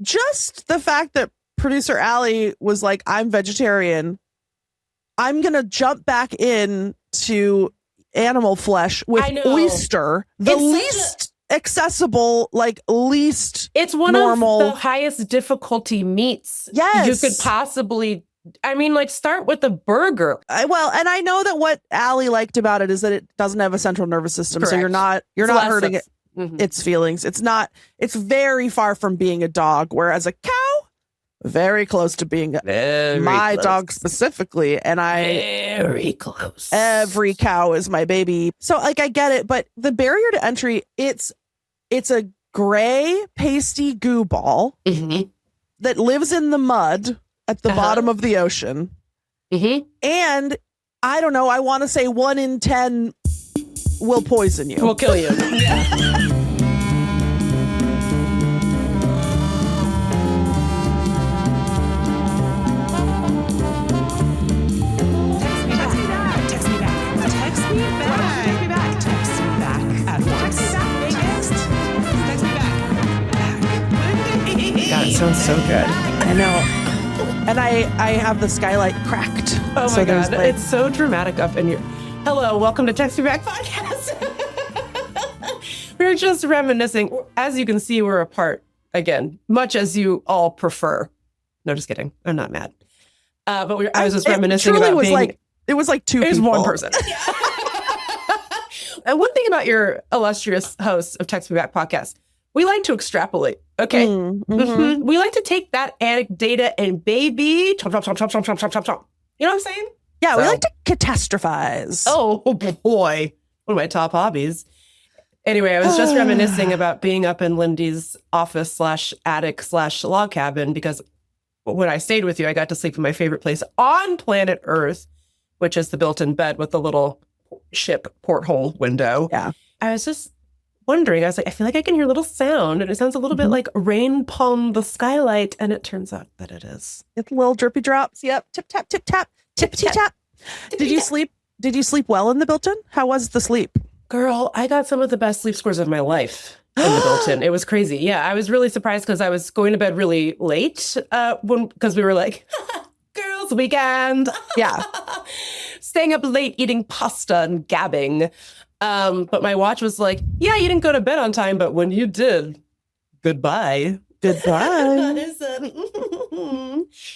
just the fact that producer Alli was like, I'm vegetarian. I'm going to jump back in to animal flesh with Oyster, the least accessible, like least it's one normal. Of the highest difficulty meats you could possibly. I mean, like, start with a burger. Well, and I know that what Alli liked about it is that it doesn't have a central nervous system. Correct. So you're not hurting its feelings. It's very far from being a dog, whereas a cow, very close to being my dog specifically. And very close. Every cow is my baby. So like, I get it, but the barrier to entry, it's a gray pasty goo ball that lives in the mud at the bottom of the ocean. And I don't know, I want to say 1 in 10 will poison you. Will kill you. God, it sounds so good. I know. And I have the skylight cracked. Oh my God. It's so dramatic up in your... Hello, welcome to Text Me Back Podcast. We're just reminiscing. As you can see, we're apart again, much as you all prefer. No, just kidding. I'm not mad. But I was just reminiscing about being... It was like two people. It was one person. And one thing about your illustrious hosts of Text Me Back Podcast, we like to extrapolate. Okay. We like to take that data and baby, chomp, chomp, chomp, chomp, chomp, chomp, chomp, chomp. You know what I'm saying? Yeah, we like to catastrophize. Oh boy. One of my top hobbies. Anyway, I was just reminiscing about being up in Lindy's office / attic / log cabin, because when I stayed with you, I got to sleep in my favorite place on planet Earth, which is the built-in bed with the little ship porthole window. Yeah. I was just wondering, I was like, I feel like I can hear a little sound, and it sounds a little bit like rain upon the skylight, and it turns out that it is. It's little drippy drops. Yep. Tip tap, tip tap, tip tap. Did you sleep well in the built-in? How was the sleep? Girl, I got some of the best sleep scores of my life in the built-in. It was crazy. Yeah, I was really surprised because I was going to bed really late because we were like, girls' weekend. Yeah. Staying up late, eating pasta and gabbing. But my watch was like, yeah, you didn't go to bed on time, but when you did, goodbye. Goodbye.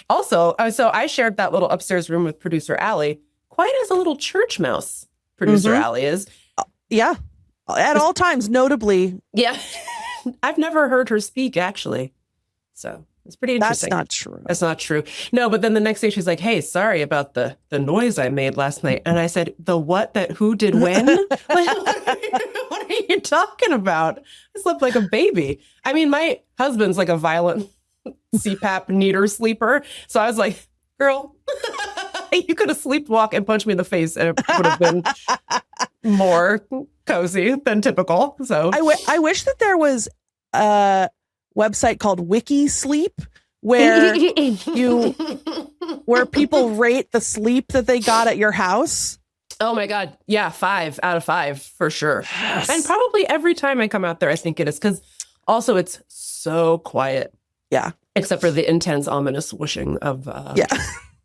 Also, so I shared that little upstairs room with producer Alli, quite as a little church mouse. Producer Alli is. Yeah. At all times, notably. Yeah. I've never heard her speak, actually. So it's pretty interesting. That's not true. That's not true. No, but then the next day she's like, hey, sorry about the noise I made last night. And I said, the what, that, who, did, when? Like, what are you talking about? I slept like a baby. I mean, my husband's like a violent CPAP neater sleeper. So I was like, girl, you could have sleepwalked and punched me in the face and it would have been more cozy than typical. So I wish that there was a website called Wiki Sleep where where people rate the sleep that they got at your house. Oh my God. Yeah. 5 out of 5 for sure. Yes. And probably every time I come out there, I think it is, because also it's so quiet. Yeah. Except for the intense, ominous whooshing of yeah.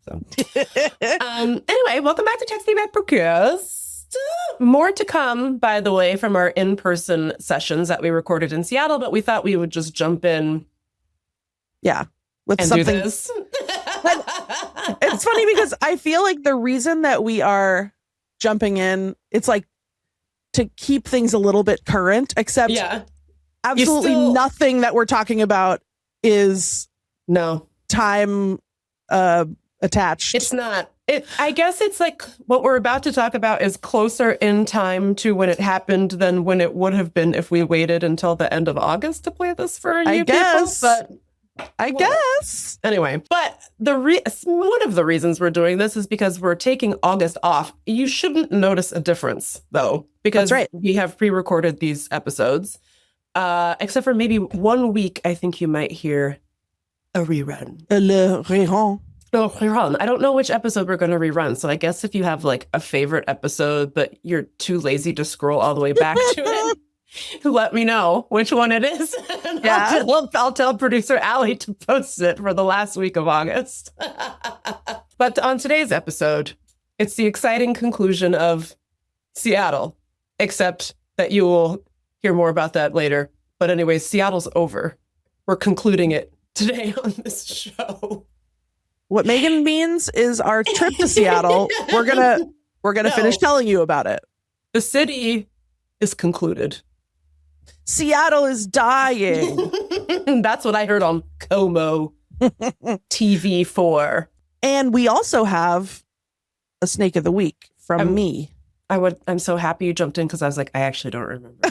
So. Anyway, welcome back to Text Me Back Podcast. More to come, by the way, from our in-person sessions that we recorded in Seattle, but we thought we would just jump in. Yeah. With and something. Do this. It's funny because I feel like the reason that we are jumping in, it's like to keep things a little bit current, except absolutely nothing that we're talking about is time attached. It's not. I guess it's like what we're about to talk about is closer in time to when it happened than when it would have been if we waited until the end of August to play this for you people. But I guess. Anyway, but one of the reasons we're doing this is because we're taking August off. You shouldn't notice a difference, though, because we have pre-recorded these episodes. Except for maybe 1 week, I think you might hear a rerun. Le rerun. No, rerun. I don't know which episode we're going to rerun. So I guess if you have like a favorite episode, but you're too lazy to scroll all the way back to it, let me know which one it is. Yeah. I'll tell producer Alli to post it for the last week of August. But on today's episode, it's the exciting conclusion of Seattle, except that you will hear more about that later. But anyway, Seattle's over. We're concluding it today on this show. What Meagan means is our trip to Seattle. We're gonna finish telling you about it. The city is concluded. Seattle is dying. That's what I heard on Como TV4. And we also have a snake of the week from me. I'm so happy you jumped in because I was like, I actually don't remember.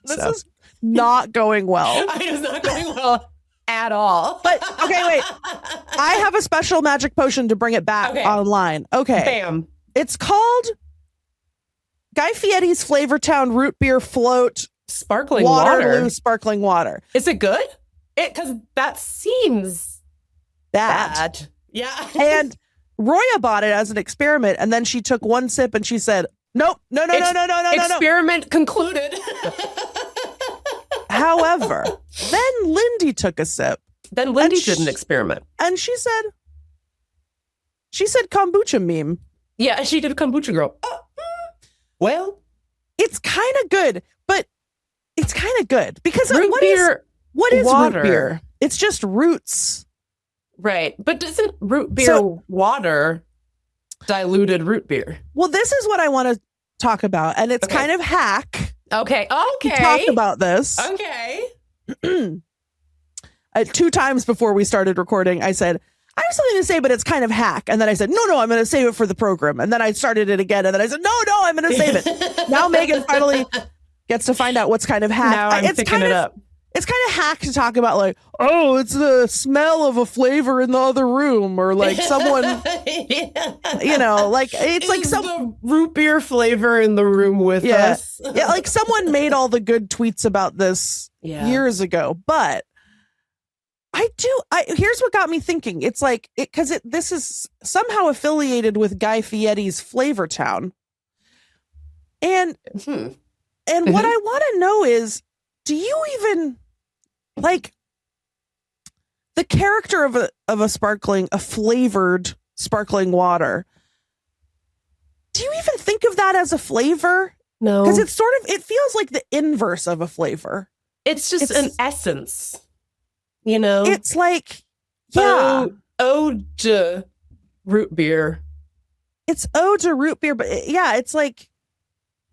This is not going well. It is not going well at all. But okay, wait. I have a special magic potion to bring it back online. Okay. Bam. It's called Guy Fieri's Flavortown Root Beer Float Sparkling water. Sparkling water. Is it good? Because that seems bad. Yeah. And Roya bought it as an experiment, and then she took one sip and she said, nope, no. Experiment concluded. However, then Lindy took a sip. Then Lindy did an experiment. And she said kombucha meme. Yeah, she did a kombucha girl. Well, it's kind of good, but it's kind of good because what is water. root beer? It's just roots. Right. But isn't root beer water diluted root beer? Well, this is what I want to talk about, and it's kind of hack. Okay. To talk about this. Okay. 2 times before we started recording, I said, I have something to say, but it's kind of hack. And then I said, no, I'm going to save it for the program. And then I started it again. And then I said, no, I'm going to save it. Now Meagan finally gets to find out what's kind of hack. Now I'm picking it up. It's kind of hack to talk about like, oh, it's the smell of a flavor in the other room, or like someone, you know, like it's like some root beer flavor in the room with us. Yeah, like someone made all the good tweets about this years ago. But here's what got me thinking. It's like because this is somehow affiliated with Guy Fieri's Flavortown, and what I want to know is, do you even like the character of a flavored sparkling water? Do you even think of that as a flavor? No, because it feels like the inverse of a flavor. It's just an essence, you know. It's like ode to root beer. It's ode to root beer, but it's like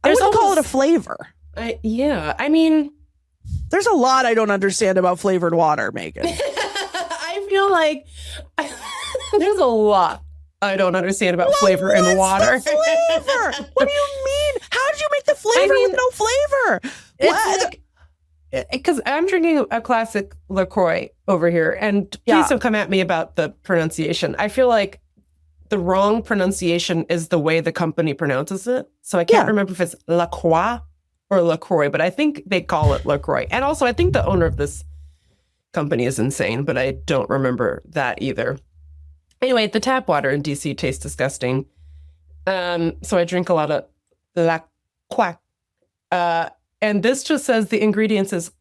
I wouldn't call it a flavor. I mean, there's a lot I don't understand about flavored water, Meagan. I feel like there's a lot I don't understand about flavor and water. The flavor? What do you mean? How did you make the flavor with no flavor? What? Because I'm drinking a classic LaCroix over here, and please don't come at me about the pronunciation. I feel like the wrong pronunciation is the way the company pronounces it. So I can't remember if it's LaCroix or LaCroix, but I think they call it LaCroix. And also, I think the owner of this company is insane, but I don't remember that either. Anyway, the tap water in DC tastes disgusting. So I drink a lot of LaCroix. And this just says the ingredients is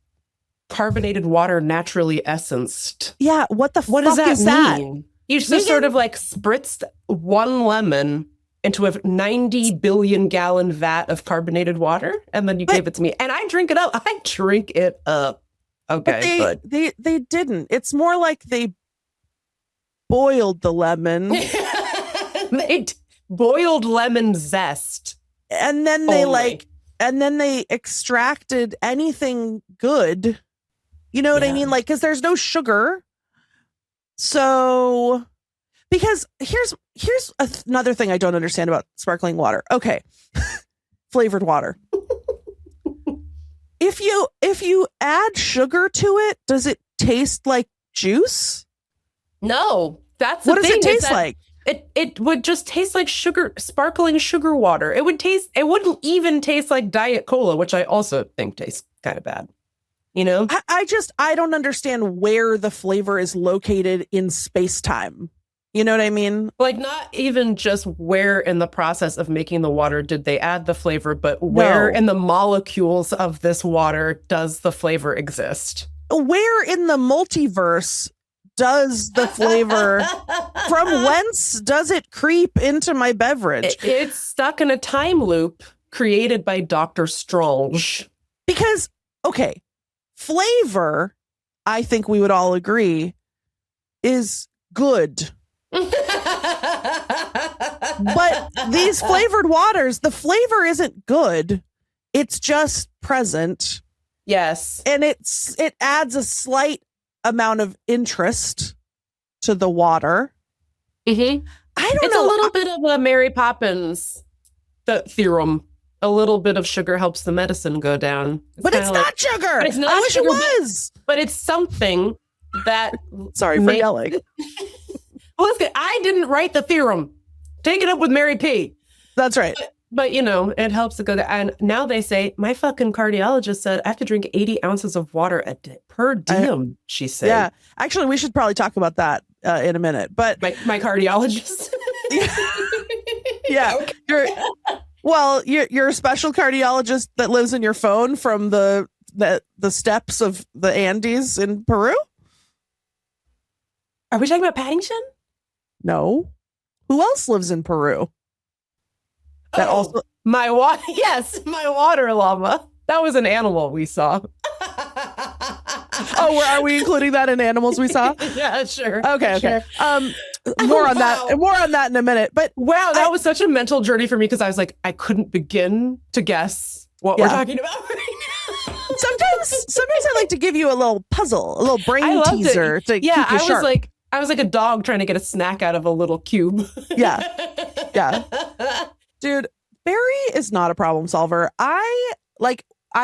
carbonated water naturally essenced. Yeah, what the fuck does that is mean? That? You just sort of like spritzed one lemon into a 90 billion gallon vat of carbonated water, and then you gave it to me, and I drink it up. I drink it up. Okay, but they didn't. It's more like they boiled the lemon. They boiled lemon zest, and then they extracted anything good. You know what I mean? Like, because there's no sugar. So, because here's another thing I don't understand about sparkling water. Okay, flavored water. If you add sugar to it, does it taste like juice? No, that's the thing. What does it taste like? It would just taste like sugar, sparkling sugar water. It wouldn't even taste like Diet Cola, which I also think tastes kind of bad. You know? I don't understand where the flavor is located in space-time. You know what I mean? Like, not even just where in the process of making the water did they add the flavor, but where in the molecules of this water does the flavor exist? Where in the multiverse does the flavor, from whence does it creep into my beverage? It's stuck in a time loop created by Dr. Strange. Because, okay, flavor, I think we would all agree, is good. But these flavored waters, the flavor isn't good. It's just present. Yes. And it adds a slight amount of interest to the water. Mm-hmm. I don't it's know. A little bit of a Mary Poppins theorem. A little bit of sugar helps the medicine go down. But it's not sugar. But it's not I wish sugar, it was. But it's something that... Sorry for yelling. Well, I didn't write the theorem. Take it up with Mary P. That's right. But, you know, it helps to go there. And now they say, my fucking cardiologist said I have to drink 80 ounces of water a day per diem, she said. Yeah. Actually, we should probably talk about that in a minute. But my cardiologist? Yeah. Okay. You're a special cardiologist that lives in your phone from the steppes of the Andes in Peru? Are we talking about Paddington? No. Who else lives in Peru? That also my water llama. That was an animal we saw. Oh, are we including that in animals we saw? Yeah, sure. Okay. Sure. More on that in a minute. But wow, that was such a mental journey for me because I was like, I couldn't begin to guess what we're talking about right now. Sometimes I like to give you a little puzzle, a little brain teaser to keep you sharp. I was like a dog trying to get a snack out of a little cube. Yeah. Dude, Barry is not a problem solver. I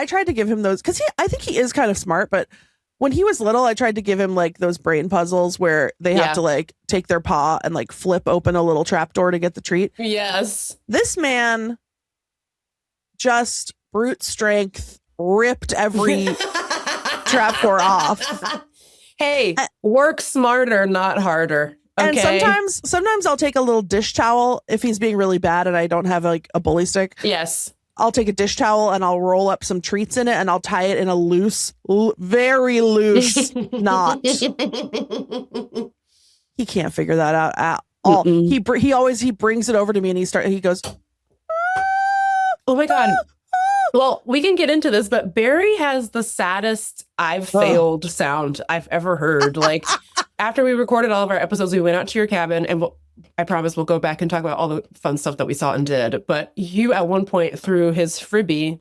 tried to give him those because I think he is kind of smart, but when he was little, I tried to give him like those brain puzzles where they have to like take their paw and like flip open a little trapdoor to get the treat. Yes. This man just brute strength ripped every trapdoor off. Hey, work smarter, not harder. Okay. And sometimes I'll take a little dish towel if he's being really bad and I don't have like a bully stick. Yes. I'll take a dish towel and I'll roll up some treats in it and I'll tie it in a very loose knot. He can't figure that out at all. Mm-mm. He brings it over to me and he goes, oh my God. Well, we can get into this, but Barry has the saddest I've failed sound I've ever heard. Like after we recorded all of our episodes, we went out to your cabin and I promise we'll go back and talk about all the fun stuff that we saw and did. But you at one point threw his Fribby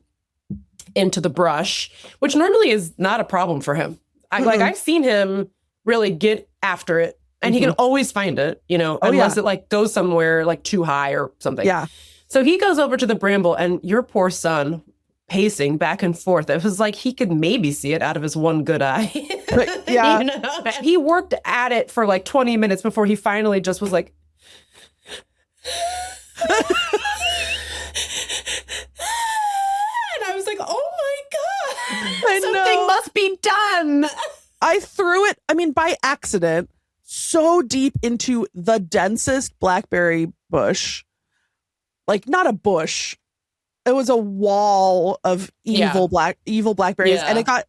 into the brush, which normally is not a problem for him. I've seen him really get after it and he can always find it, you know, unless it like goes somewhere like too high or something. Yeah. So he goes over to the bramble and your poor son pacing back and forth. It was like he could maybe see it out of his one good eye. Yeah. You know? He worked at it for like 20 minutes before he finally just was like, and I was like, oh my God, something must be done. I threw it, by accident, so deep into the densest blackberry bush. Like not a bush. It was a wall of evil blackberries. Yeah. And it got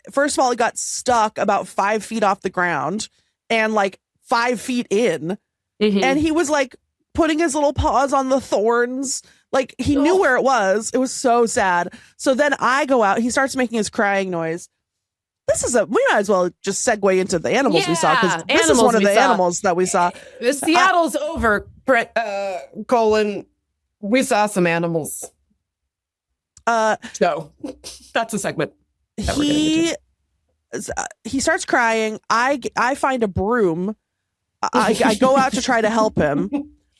stuck about 5 feet off the ground and like 5 feet in. Mm-hmm. And he was like putting his little paws on the thorns. Like he knew where it was. It was so sad. So then I go out, he starts making his crying noise. We might as well just segue into the animals we saw because this is one of the animals that we saw. Seattle's over, colon. We saw some animals. So that's a segment. He starts crying. I find a broom. I go out to try to help him.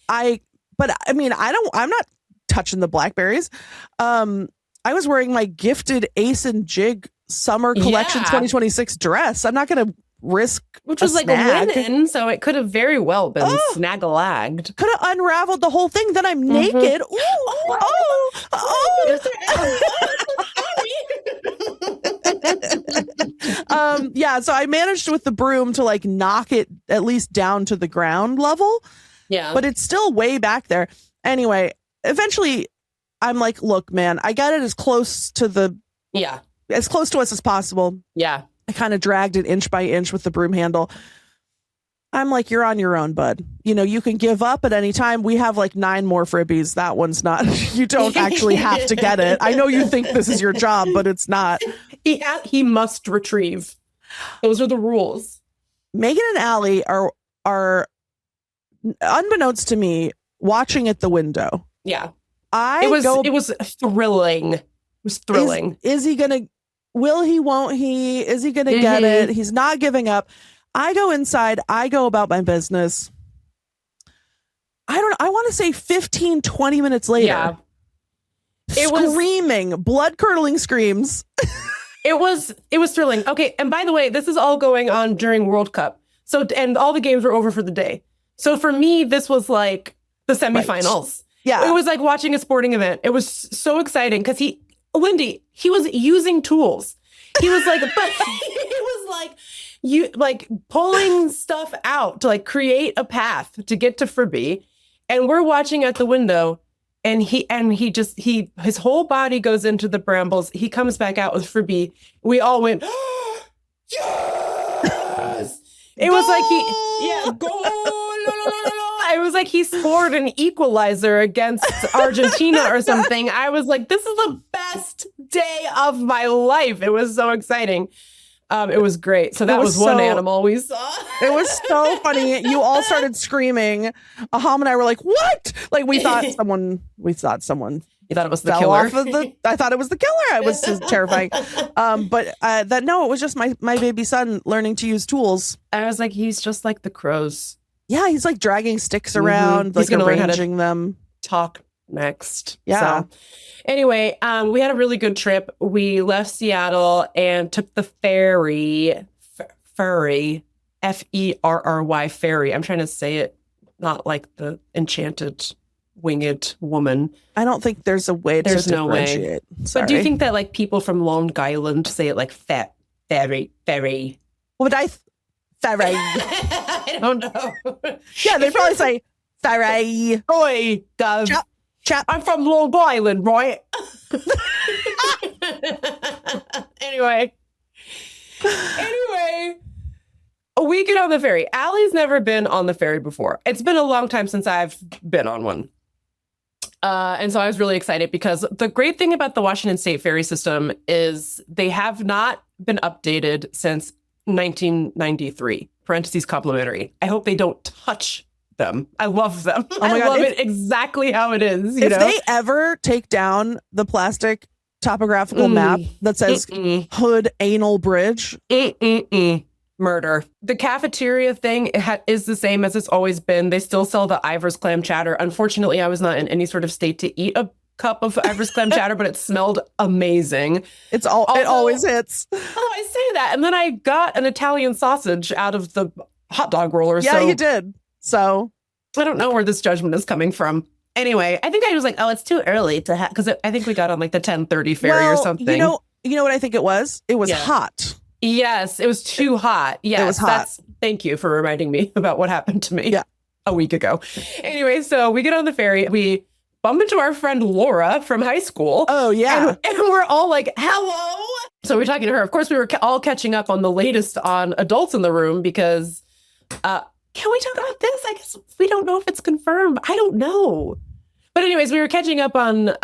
I'm not touching the blackberries. I was wearing my gifted Ace and Jig Summer Collection 2026 dress. I'm not going to risk which was like a linen, so it could have very well been snag-a-lagged. Could have unraveled the whole thing. Then I'm naked. So I managed with the broom to like knock it at least down to the ground level. Yeah. But it's still way back there. Anyway, eventually I'm like, look, man, I got it as close to us as possible. Yeah. I kind of dragged it inch by inch with the broom handle. I'm like, you're on your own, bud. You know, you can give up at any time. We have like 9 more fribbies. That one's not, you don't actually have to get it. I know you think this is your job, but it's not. He must retrieve. Those are the rules. Meagan and Alli are unbeknownst to me watching at the window. Yeah. It was thrilling. It was thrilling. Is he going to, will he, won't he? Is he going to get it? He's not giving up. I go inside. I go about my business. I want to say 15, 20 minutes later. Yeah. Screaming, blood curdling screams. It was thrilling. Okay. And by the way, this is all going on during World Cup. So, and all the games were over for the day. So for me, this was like the semifinals. Right. Yeah. It was like watching a sporting event. It was so exciting because Lindy, he was using tools. He was like, but it was like, you like pulling stuff out to like create a path to get to Fribby. And we're watching at the window and his whole body goes into the brambles. He comes back out with Fribby. We all went, oh, yes! It was like goal! It was like he scored an equalizer against Argentina or something. I was like, this is the best day of my life. It was so exciting. It was great. So that was one animal we saw. It was so funny. You all started screaming. Aham and I were like, what? Like we thought someone. You thought it was the killer? I thought it was the killer. It was just terrifying. But it was just my baby son learning to use tools. I was like, he's just like the crows. Yeah, he's like dragging sticks around, like arranging them. Talk next. Yeah. So, anyway, we had a really good trip. We left Seattle and took the ferry, Ferry, Ferry. I'm trying to say it not like the enchanted winged woman. I don't think there's a way to differentiate. Sorry. But do you think that like people from Long Island say it like ferry? Ferry. I don't know. Yeah, they probably say ferry. Oi, Gov. Chap. I'm from Long Island, right? Anyway, we get on the ferry. Allie's never been on the ferry before. It's been a long time since I've been on one. And so I was really excited because the great thing about the Washington State ferry system is they have not been updated since 1993, parentheses complimentary. I hope they don't touch them. I love them. Oh my God, love it exactly how it is. If they ever take down the plastic topographical map that says Hood Anal Bridge. Murder. The cafeteria thing is the same as it's always been. They still sell the Ivar's clam chowder. Unfortunately, I was not in any sort of state to eat a cup of Ivar's clam chowder, but it smelled amazing. It always hits. Oh, I say that. And then I got an Italian sausage out of the hot dog roller. Yeah, you did. So I don't know where this judgment is coming from. Anyway, I think I was like, oh, it's too early to have, because I think we got on like the 10:30 ferry or something. You know what I think it was? It was hot. Yes, it was too hot. Yes, it was hot. Thank you for reminding me about what happened to me a week ago. Anyway, so we get on the ferry. We bump into our friend Laura from high school. Oh, yeah. And we're all like, hello. So we're talking to her. Of course, we were all catching up on the latest on Adults in the Room because can we talk about this? I guess we don't know if it's confirmed. I don't know. But anyways, we were catching up on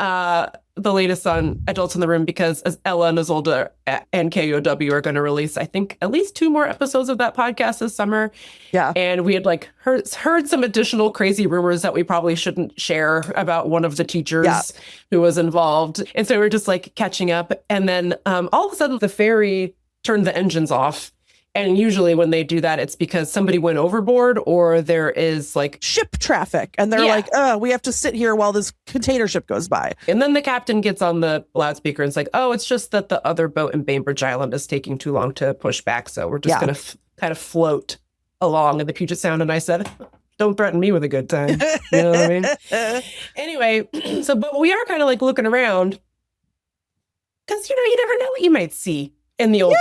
the latest on Adults in the Room because as Ella and Isolde and KOW are going to release, I think, at least 2 more episodes of that podcast this summer. Yeah. And we had like heard some additional crazy rumors that we probably shouldn't share about one of the teachers who was involved. And so we were just like catching up. And then all of a sudden the ferry turned the engines off. And usually when they do that, it's because somebody went overboard or there is like ship traffic. And they're like, we have to sit here while this container ship goes by. And then the captain gets on the loudspeaker and is like, oh, it's just that the other boat in Bainbridge Island is taking too long to push back. So we're just going to kind of float along in the Puget Sound. And I said, don't threaten me with a good time. You know what I mean? Anyway, but we are kind of like looking around because, you never know what you might see in the old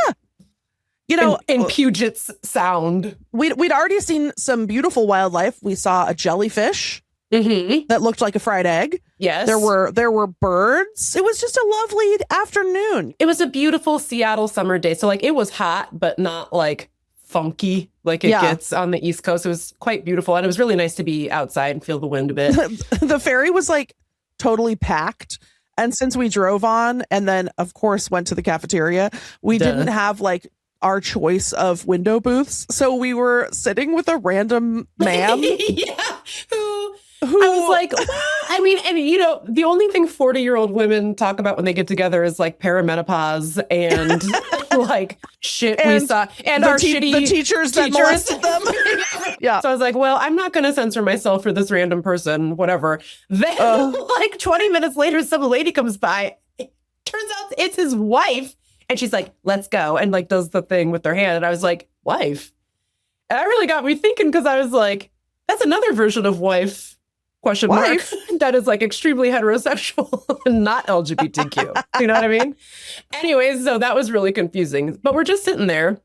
You know, in Puget Sound. We'd already seen some beautiful wildlife. We saw a jellyfish that looked like a fried egg. Yes. There were birds. It was just a lovely afternoon. It was a beautiful Seattle summer day. So like it was hot, but not like funky like it gets on the East Coast. It was quite beautiful. And it was really nice to be outside and feel the wind a bit. The ferry was like totally packed. And since we drove on and then, of course, went to the cafeteria, we didn't have like our choice of window booths. So we were sitting with a random man. Who I was like, I mean, and you know, the only thing 40-year-old women talk about when they get together is like perimenopause and like shit we saw and our shitty the teachers that molested them. Yeah. So I was like, well, I'm not going to censor myself for this random person, whatever. Then like 20 minutes later, some lady comes by. It turns out it's his wife. And she's like, let's go. And like does the thing with her hand. And I was like, wife? And that really got me thinking because I was like, that's another version of wife. Question mark. That is like extremely heterosexual and not LGBTQ. You know what I mean? Anyways, so that was really confusing. But we're just sitting there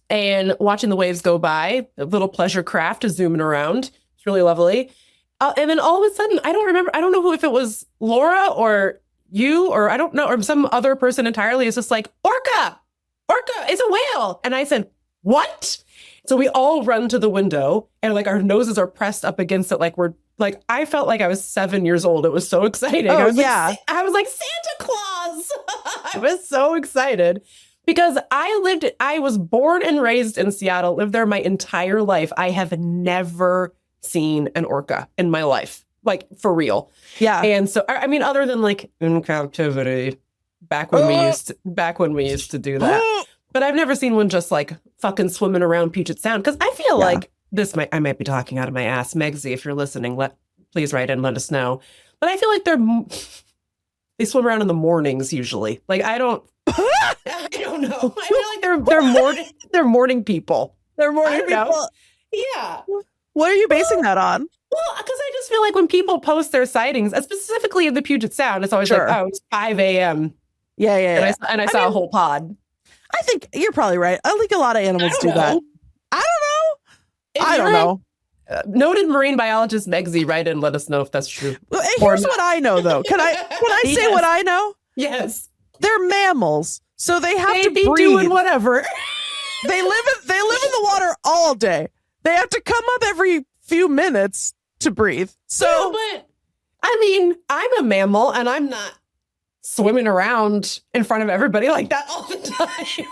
and watching the waves go by. A little pleasure craft is zooming around. It's really lovely. And then all of a sudden, I don't know if it was Laura or you or I don't know, or some other person entirely is just like, Orca is a whale. And I said, what? So we all run to the window and like our noses are pressed up against it. Like I felt like I was 7 years old. It was so exciting. Oh, I was like, Santa Claus. I was so excited because I was born and raised in Seattle, lived there my entire life. I have never seen an orca in my life, like for real. Yeah. And so, I mean, other than like in captivity, back when we used to do that. But I've never seen one just like fucking swimming around Puget Sound because I feel like I might be talking out of my ass. Megsy, if you're listening, please write in, let us know. But I feel like they swim around in the mornings usually. Like I don't know. I feel like they're morning people. They're morning people. Yeah. What are you basing that on? Well, because I just feel like when people post their sightings, specifically in the Puget Sound, it's always like, oh, it's 5 a.m. Yeah. And I saw a whole pod. I think you're probably right. I think a lot of animals do that. I don't know. Noted marine biologist Megsy, write in, let us know if that's true. Here's what I know, though. Can I say what I know? Yes. They're mammals, so they have to be breathe. Doing whatever. They live in the water all day. They have to come up every few minutes to breathe. So, yeah, but I mean, I'm a mammal, and I'm not swimming around in front of everybody like that all the time.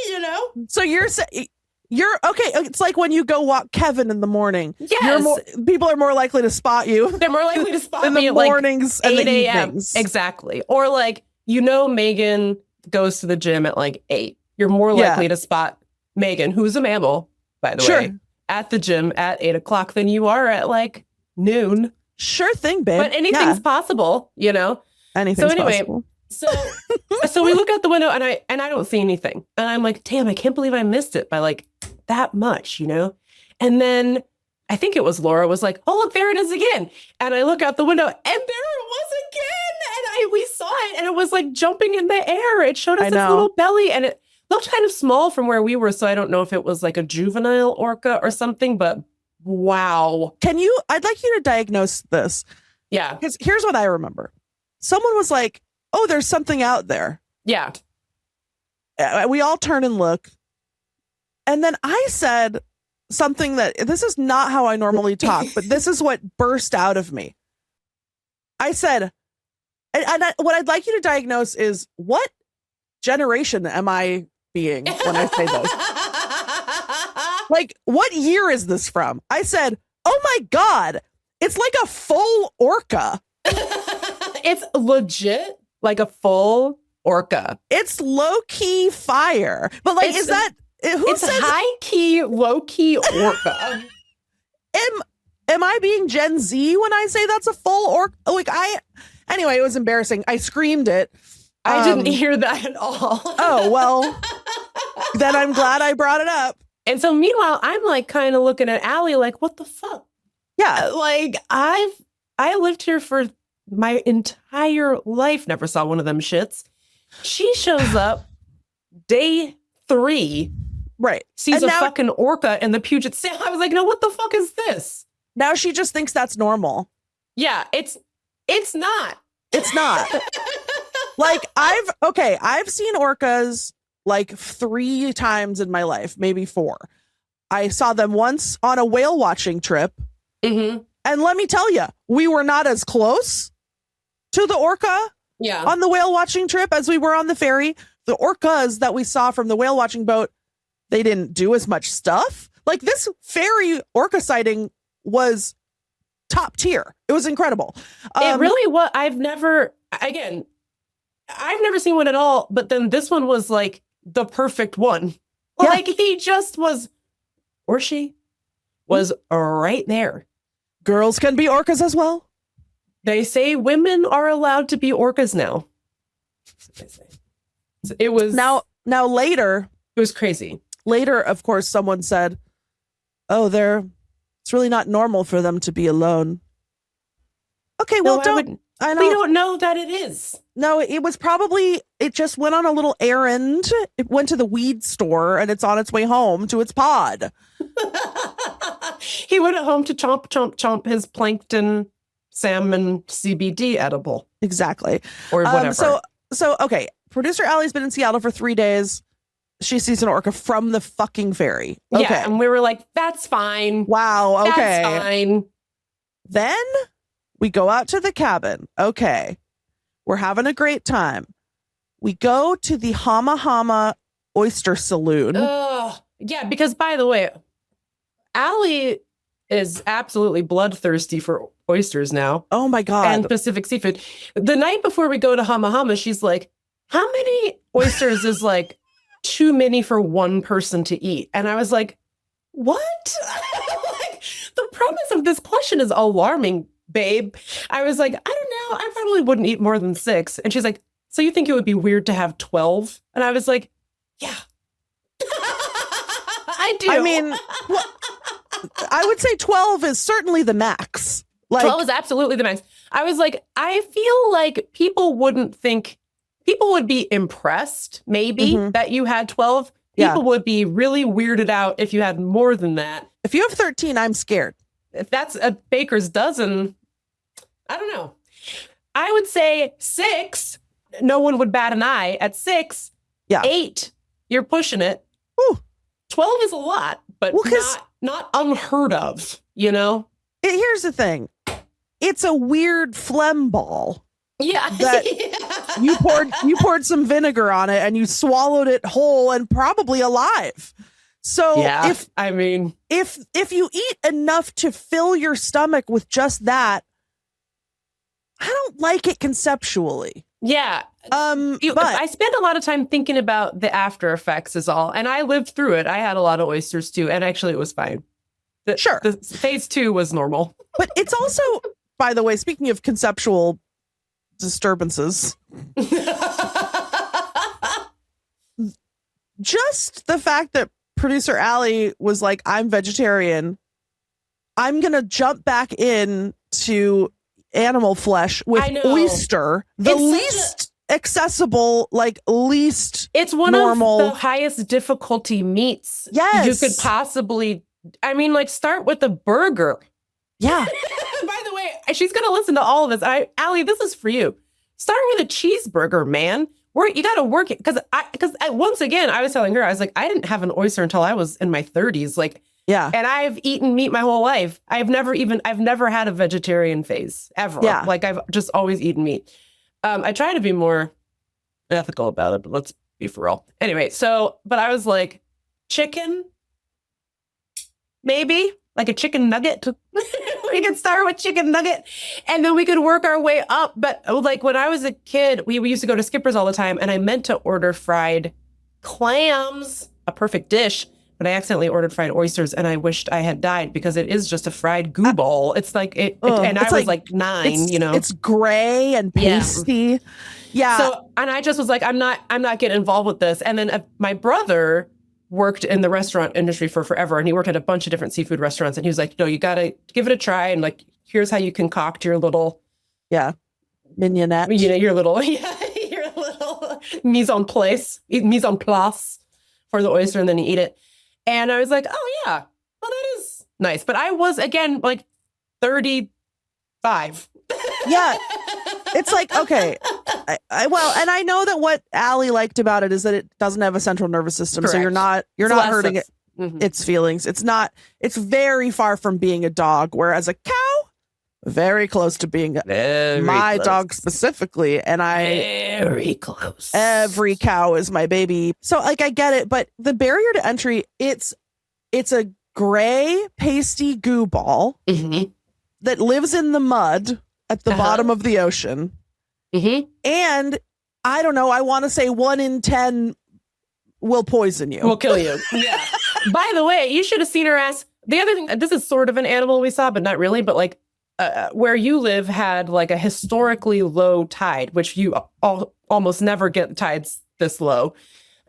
You know? So you're okay. It's like when you go walk Kevin in the morning. Yes. People are more likely to spot you. They're more likely to spot in me the mornings like and the 8 a.m. evenings. Exactly. Or like, Megan goes to the gym at like 8. You're more likely to spot Megan, who's a mammal, by the way, at the gym at 8 o'clock than you are at like noon. Sure thing, babe. But anything's possible, you know? Anything's possible. So we look out the window and I don't see anything. And I'm like, damn, I can't believe I missed it by like that much, you know? And then I think it was Laura was like, oh, look, there it is again. And I look out the window and there it was again. And we saw it and it was like jumping in the air. It showed us its little belly and it looked kind of small from where we were. So I don't know if it was like a juvenile orca or something, but wow. I'd like you to diagnose this. Yeah. Because here's what I remember. Someone was like, oh, there's something out there. Yeah. We all turn and look. And then I said something that this is not how I normally talk, but this is what burst out of me. I said, what I'd like you to diagnose is what generation am I being when I say this? Like, what year is this from? I said, oh my God, it's like a full orca. It's legit like a full orca. It's low key fire. But like, is that it's high key, low key orca? Am I being Gen Z when I say that's a full orca? Like anyway, it was embarrassing. I screamed it. I didn't hear that at all. Oh, well, then I'm glad I brought it up. And so meanwhile, I'm like kind of looking at Alli like, what the fuck? Yeah. Like I lived here for my entire life, never saw one of them shits. She shows up day 3 sees And a fucking orca in the Puget Sound. I was like, no, what the fuck is this? Now she just thinks that's normal. Yeah, it's not. It's not. Like, I've seen orcas like 3 times in my life, maybe 4. I saw them once on a whale watching trip. Mm-hmm. And let me tell you, we were not as close to the orca on the whale watching trip as we were on the ferry. The orcas that we saw from the whale watching boat, they didn't do as much stuff. Like, this ferry orca sighting was top tier. It was incredible. It really was. I've never seen one at all, but then this one was like the perfect one. Yeah. Like, he just was, or she was right there. Girls can be orcas as well. They say women are allowed to be orcas now. It was now later. It was crazy. Later, of course, someone said, "Oh, it's really not normal for them to be alone." Okay, well, I know. We don't know that it is. No, it just went on a little errand. It went to the weed store and it's on its way home to its pod. He went home to chomp his plankton salmon CBD edible. Exactly. Or whatever. So okay. Producer Alli's been in Seattle for 3 days. She sees an orca from the fucking ferry. Okay. Yeah, and we were like, that's fine. Wow. Okay. That's fine. Then we go out to the cabin. Okay. We're having a great time. We go to the Hama Hama Oyster Saloon. Yeah, because by the way, Alli is absolutely bloodthirsty for oysters now. Oh my God. And Pacific seafood. The night before we go to Hama Hama, she's like, how many oysters is like too many for one person to eat? And I was like, what? Like, the premise of this question is alarming, babe. I was like, I don't know. I probably wouldn't eat more than 6. And she's like, so you think it would be weird to have 12? And I was like, yeah. I do. I mean, I would say 12 is certainly the max. Like, 12 is absolutely the max. I was like, I feel like people would be impressed, maybe, that you had 12. People would be really weirded out if you had more than that. If you have 13, I'm scared. If that's a baker's dozen, I don't know. I would say 6. No one would bat an eye at 6. Yeah. 8, you're pushing it. Ooh. 12 is a lot, but not unheard of, you know? Here's the thing. It's a weird phlegm ball. Yeah. That you poured some vinegar on it and you swallowed it whole and probably alive. So yeah, if you eat enough to fill your stomach with just that, I don't like it conceptually. Yeah. But I spent a lot of time thinking about the after effects is all. And I lived through it. I had a lot of oysters too. And actually it was fine. Sure. The phase 2 was normal. But it's also, by the way, speaking of conceptual disturbances, just the fact that Producer Alli was like, I'm vegetarian. I'm going to jump back in to animal flesh with Oyster, the least accessible, like least it's one normal, of the highest difficulty meats you could possibly, I mean, like, start with a burger. Yeah. By the way, she's going to listen to all of this. Alli, this is for you. Start with a cheeseburger, man. You got to work it. Because once again, I was telling her, I was like, I didn't have an oyster until I was in my 30s. Like, yeah. And I've eaten meat my whole life. I've never had a vegetarian phase ever. Yeah. Like, I've just always eaten meat. I try to be more ethical about it, but let's be for real. Anyway, but I was like, chicken, maybe like a chicken nugget. We could start with chicken nugget and then we could work our way up. But like when I was a kid, we used to go to Skipper's all the time and I meant to order fried clams, a perfect dish, but I accidentally ordered fried oysters and I wished I had died because it is just a fried goo ball. It's like, and I was like 9, you know. It's gray and pasty. Yeah. So, and I just was like, I'm not getting involved with this. And then my brother worked in the restaurant industry for forever. And he worked at a bunch of different seafood restaurants. And he was like, no, you got to give it a try. And like, here's how you concoct your little. Yeah. Mignonette. You know, your little mise en place. for the oyster and then you eat it. And I was like, oh yeah, well, that is nice. But I was, again, like 35. Yeah. It's like, okay. Well, and I know that what Alli liked about it is that it doesn't have a central nervous system. Correct. So you're not hurting its feelings. It's very far from being a dog, whereas a cow, very close to being my dog specifically. And very close. Every cow is my baby. So like, I get it, but the barrier to entry, it's a gray pasty goo ball that lives in the mud at the bottom of the ocean. And I don't know, I want to say 1 in 10 will poison you. Will kill you. Yeah. By the way, you should have seen her ass. The other thing, this is sort of an animal we saw, but not really. But like where you live had like a historically low tide, which you almost never get tides this low.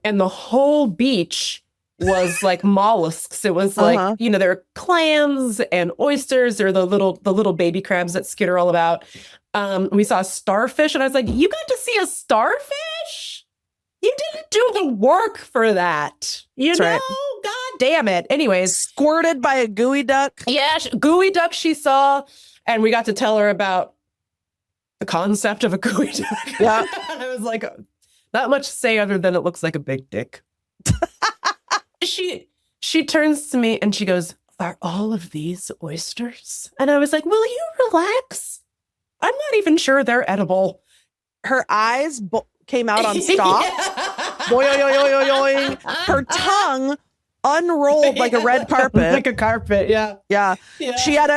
And the whole beach was like mollusks. It was like, you know, there are clams and oysters. There are the little baby crabs that skitter all about. We saw starfish, and I was like, you got to see a starfish? You didn't do the work for that. You know? Right. God damn it. Anyways. Squirted by a gooey duck. Yeah, gooey duck she saw, and we got to tell her about the concept of a gooey duck. Yeah. And I was like, not much to say other than it looks like a big dick. She turns to me and she goes, are all of these oysters? And I was like, will you relax? I'm not even sure they're edible. Her eyes came out on stalk. Boing. Her tongue unrolled like a red carpet. Like a carpet, yeah. Yeah. She had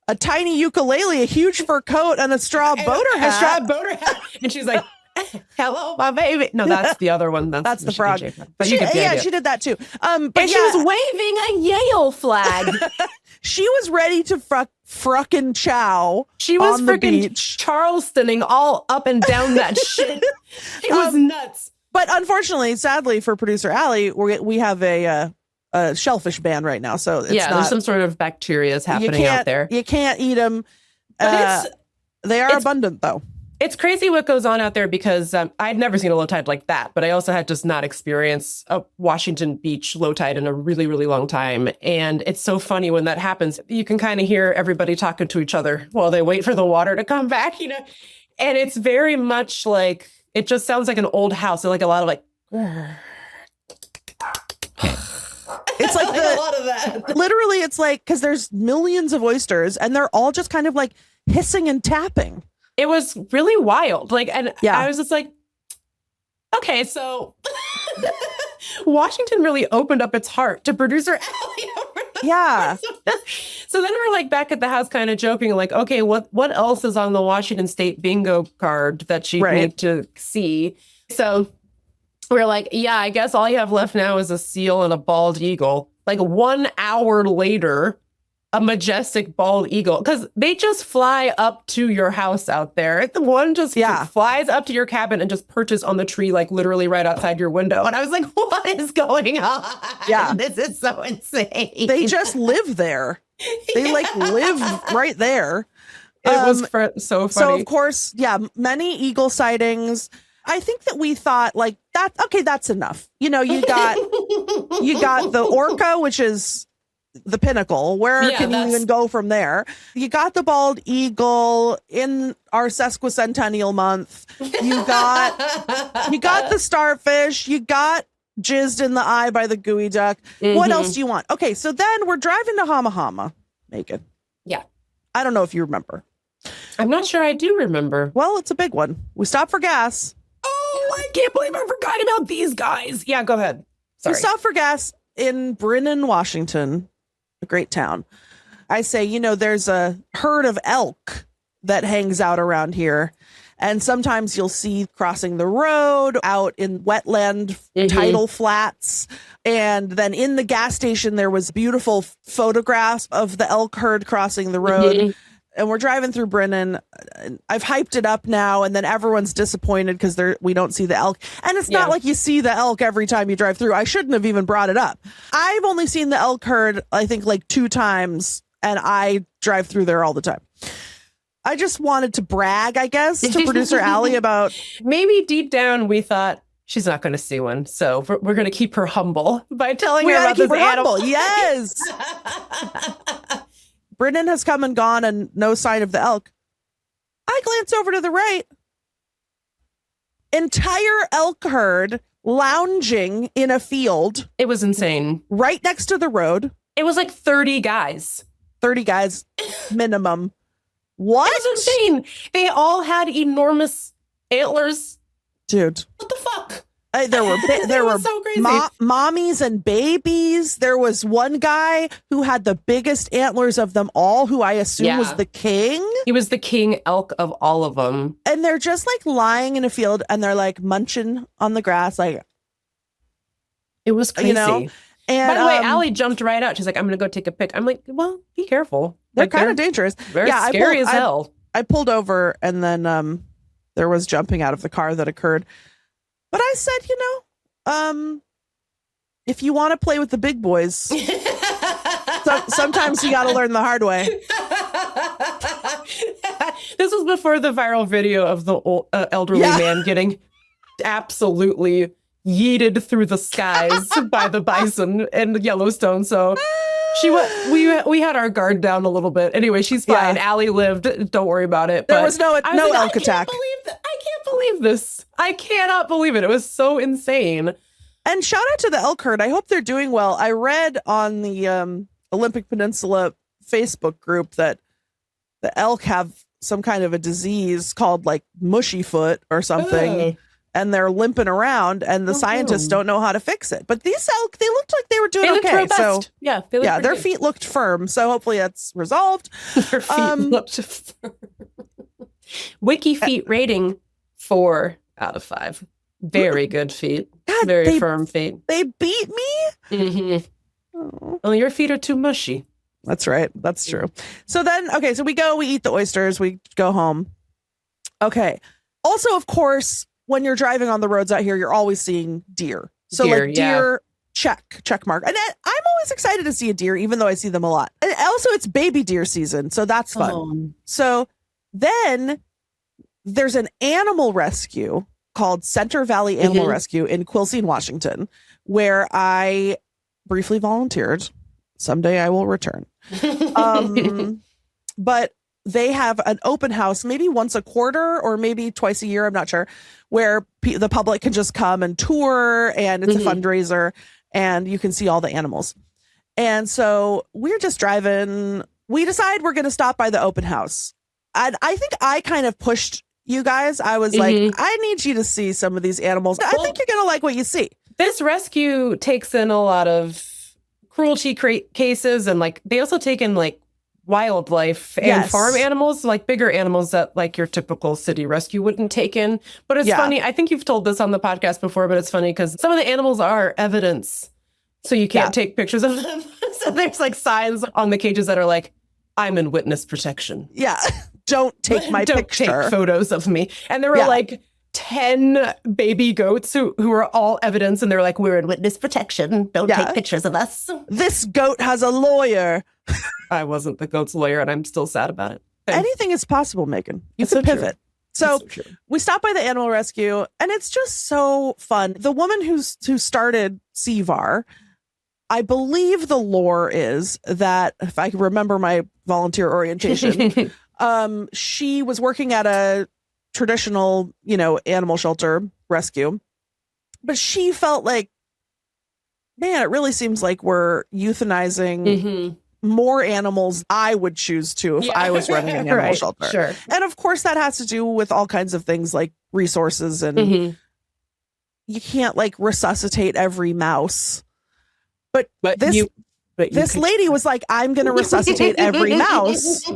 a tiny ukulele, a huge fur coat, and a straw boater hat. And she's like, hello, my baby. No, that's the other one. That's the frog. But she did that too. But she was waving a Yale flag. She was ready to frickin' chow. She was freaking Charlestoning all up and down that shit. It was nuts. But unfortunately, sadly for Producer Alli, we have a shellfish ban right now. So there's some sort of bacteria happening out there. You can't eat them. They are abundant though. It's crazy what goes on out there because I'd never seen a low tide like that, but I also had just not experienced a Washington Beach low tide in a really, really long time. And it's so funny when that happens. You can kind of hear everybody talking to each other while they wait for the water to come back, you know? And it's very much like, it just sounds like an old house. Like a lot of like... It's like a lot of that. Literally, it's like, because there's millions of oysters and they're all just kind of like hissing and tapping. It was really wild. Like, and I was just like, okay, so Washington really opened up its heart to Producer Alli. Yeah. So then we're like back at the house kind of joking, like, okay, what else is on the Washington State bingo card that you need to see? So we're like, yeah, I guess all you have left now is a seal and a bald eagle. Like 1 hour later, a majestic bald eagle, because they just fly up to your house out there. The one just flies up to your cabin and just perches on the tree, like literally right outside your window. And I was like, what is going on? Yeah. This is so insane. They just live there. They like live right there. It was so funny. So of course, many eagle sightings. I think that we thought like that. Okay, that's enough. You know, you got the orca, which is the pinnacle. Where can you even go from there? You got the bald eagle in our sesquicentennial month. You got the starfish. You got jizzed in the eye by the gooey duck. What else do you want? Okay, so then we're driving to Hama Hama, Megan. Yeah. I don't know if you remember. I'm not sure I do remember. Well, it's a big one. We stopped for gas. Oh, I can't believe I forgot about these guys. Yeah, go ahead. Sorry. We stopped for gas in Brennan, Washington. A great town. I say, you know, there's a herd of elk that hangs out around here. And sometimes you'll see crossing the road out in wetland tidal flats. And then in the gas station, there was beautiful photographs of the elk herd crossing the road. And we're driving through Brennan. I've hyped it up now, and then everyone's disappointed because we don't see the elk. And it's not like you see the elk every time you drive through. I shouldn't have even brought it up. I've only seen the elk herd, I think, like 2 times, and I drive through there all the time. I just wanted to brag, I guess, to Producer Alli about... Maybe deep down we thought, she's not going to see one. So we're going to keep her humble by telling We her gotta about keep this her animal. humble. Yes. Brennan has come and gone and no sign of the elk. I glance over to the right. Entire elk herd lounging in a field It was insane. right next to the road. It was like 30 guys. 30 guys minimum. What? It was insane. They all had enormous antlers. Dude. What the fuck? There were It was so crazy. mommies and babies. There was one guy who had the biggest antlers of them all, who I assume was the king. He was the king elk of all of them. And they're just like lying in a field and they're like munching on the grass, like, It was crazy. you know. And by the way, Alli jumped right out. She's like, I'm going to go take a pic. I'm like, well, be careful. they're Like, kind of dangerous. They're scary as hell. I pulled over and then there was jumping out of the car that occurred. But I said, if you want to play with the big boys, sometimes you got to learn the hard way. This was before the viral video of the elderly man getting absolutely yeeted through the skies by the bison in Yellowstone. So we had our guard down a little bit. Anyway, she's fine. Alli lived. Don't worry about it. There was no elk attack. I can't believe this. I cannot believe it. It was so insane. And shout out to the elk herd. I hope they're doing well. I read on the Olympic Peninsula Facebook group that the elk have some kind of a disease called like mushy foot or something. Ugh. And they're limping around and the scientists don't know how to fix it. But these elk, they looked like they were doing okay. Robust. So their good. feet looked firm. So hopefully that's resolved. Their feet looked firm. Wiki feet rating 4 out of 5. Very good feet. God, very firm feet. They beat me. Mm-hmm. Oh. Well, your feet are too mushy. That's right. That's true. So then, okay, so we eat the oysters, we go home. Okay. Also, of course, when you're driving on the roads out here, you're always seeing deer. So deer, check mark. And I'm always excited to see a deer, even though I see them a lot. And also, it's baby deer season, so that's fun. So then there's an animal rescue called Center Valley Animal Rescue in Quilcene, Washington, where I briefly volunteered. Someday I will return. But they have an open house, maybe once a quarter or maybe twice a year, I'm not sure, where the public can just come and tour, and it's a fundraiser and you can see all the animals. And so we're just driving. We decide we're going to stop by the open house. And I think I kind of pushed you guys. I was like, I need you to see some of these animals. I think you're going to like what you see. This rescue takes in a lot of cruelty cases, and like they also take in like wildlife and farm animals, like bigger animals that like your typical city rescue wouldn't take in. But it's funny. I think you've told this on the podcast before, but it's funny because some of the animals are evidence. So you can't take pictures of them. So there's like signs on the cages that are like, I'm in witness protection. Yeah. Don't take my Don't picture. take photos of me. And there were like 10 baby goats who are all evidence, and they're like, we're in witness protection. Don't take pictures of us. This goat has a lawyer. I wasn't the goat's lawyer, and I'm still sad about it. Anything is possible, Megan. You can pivot. So we stop by the animal rescue, and it's just so fun. The woman who started CVAR, I believe the lore is that, if I can remember my volunteer orientation, she was working at a traditional, animal shelter rescue, but she felt like, man, it really seems like we're euthanizing more animals I would choose to if I was running an animal shelter. Sure. And of course that has to do with all kinds of things like resources, and you can't like resuscitate every mouse. But this lady was like, I'm going to resuscitate every mouse.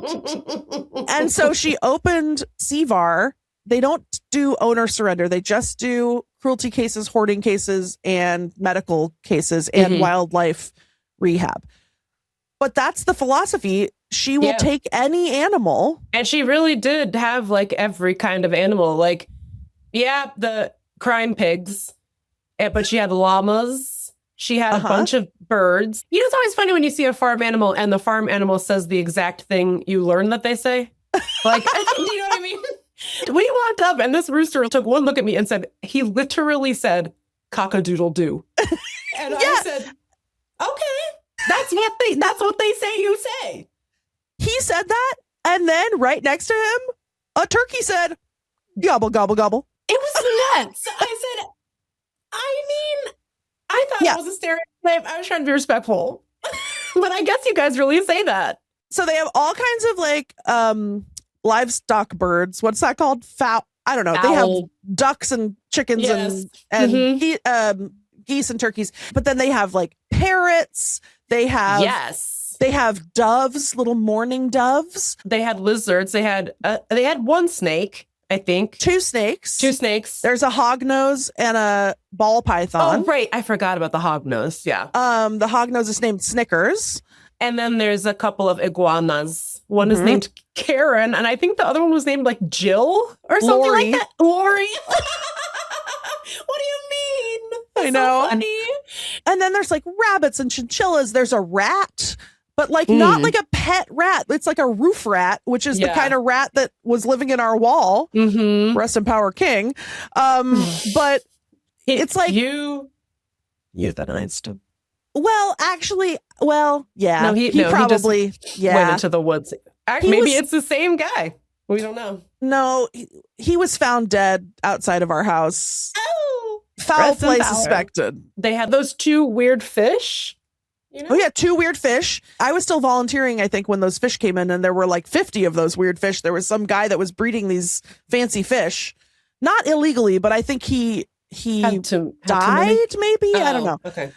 And so she opened CVAR. They don't do owner surrender. They just do cruelty cases, hoarding cases, and medical cases, and wildlife rehab. But that's the philosophy. She will take any animal. And she really did have like every kind of animal. Like, the crime pigs, but she had llamaas. She had a bunch of birds. It's always funny when you see a farm animal and the farm animal says the exact thing you learn that they say. Like, you know what I mean? We walked up and this rooster took one look at me and said, he literally said, cock-a-doodle-doo. And I said, okay, that's what they say you say. He said that, and then right next to him, a turkey said, gobble, gobble, gobble. It was nuts. I said, I thought it was a stereotype. I was trying to be respectful. But I guess you guys really say that. So they have all kinds of like livestock birds. What's that called? I don't know. They have ducks and chickens and geese and turkeys. But then they have like parrots. They have doves, little mourning doves. They had lizards. They had one snake, I think. Two snakes. There's a hognose and a ball python. Oh, right. I forgot about the hognose. Yeah. The hognose is named Snickers. And then there's a couple of iguanas. One is named Karen, and I think the other one was named like Jill or something like that. Lori. What do you mean? I know. So funny. And then there's like rabbits and chinchillas. There's a rat, but like not like a pet rat. It's like a roof rat, which is the kind of rat that was living in our wall. Rest in power, King. But it's like you euthanized him. Well, actually, yeah. No, he probably went into the woods. Maybe it's the same guy. We don't know. No, he was found dead outside of our house. Oh, foul play suspected. They had those two weird fish. You know? Oh yeah, two weird fish. I was still volunteering, I think, when those fish came in, and there were like 50 of those weird fish. There was some guy that was breeding these fancy fish, not illegally, but I think he died. Maybe I don't know. Okay.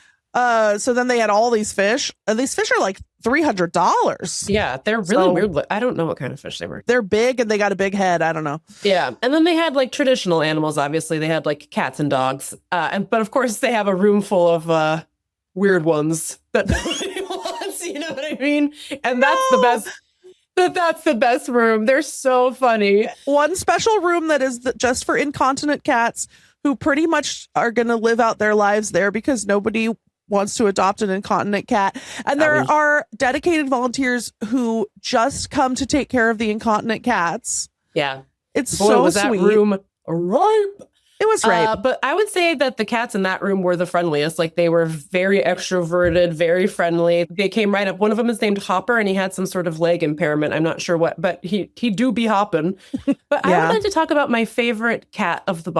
So then they had all these fish, and these fish are like $300. Yeah, they're really weird. I don't know what kind of fish they were. They're big and they got a big head. I don't know. Yeah, and then they had like traditional animals. Obviously, they had like cats and dogs. But of course, they have a room full of weird ones that nobody wants. You know what I mean? And that's the best. That's the best room. They're so funny. One special room that is just for incontinent cats who pretty much are going to live out their lives there because nobody wants to adopt an incontinent cat. And there are dedicated volunteers who just come to take care of the incontinent cats. Yeah. It's so was sweet. That room ripe. It was ripe. But I would say that the cats in that room were the friendliest. Like they were very extroverted, very friendly. They came right up. One of them is named Hopper and he had some sort of leg impairment. I'm not sure what, but he do be hopping. But I wanted to talk about my favorite cats of the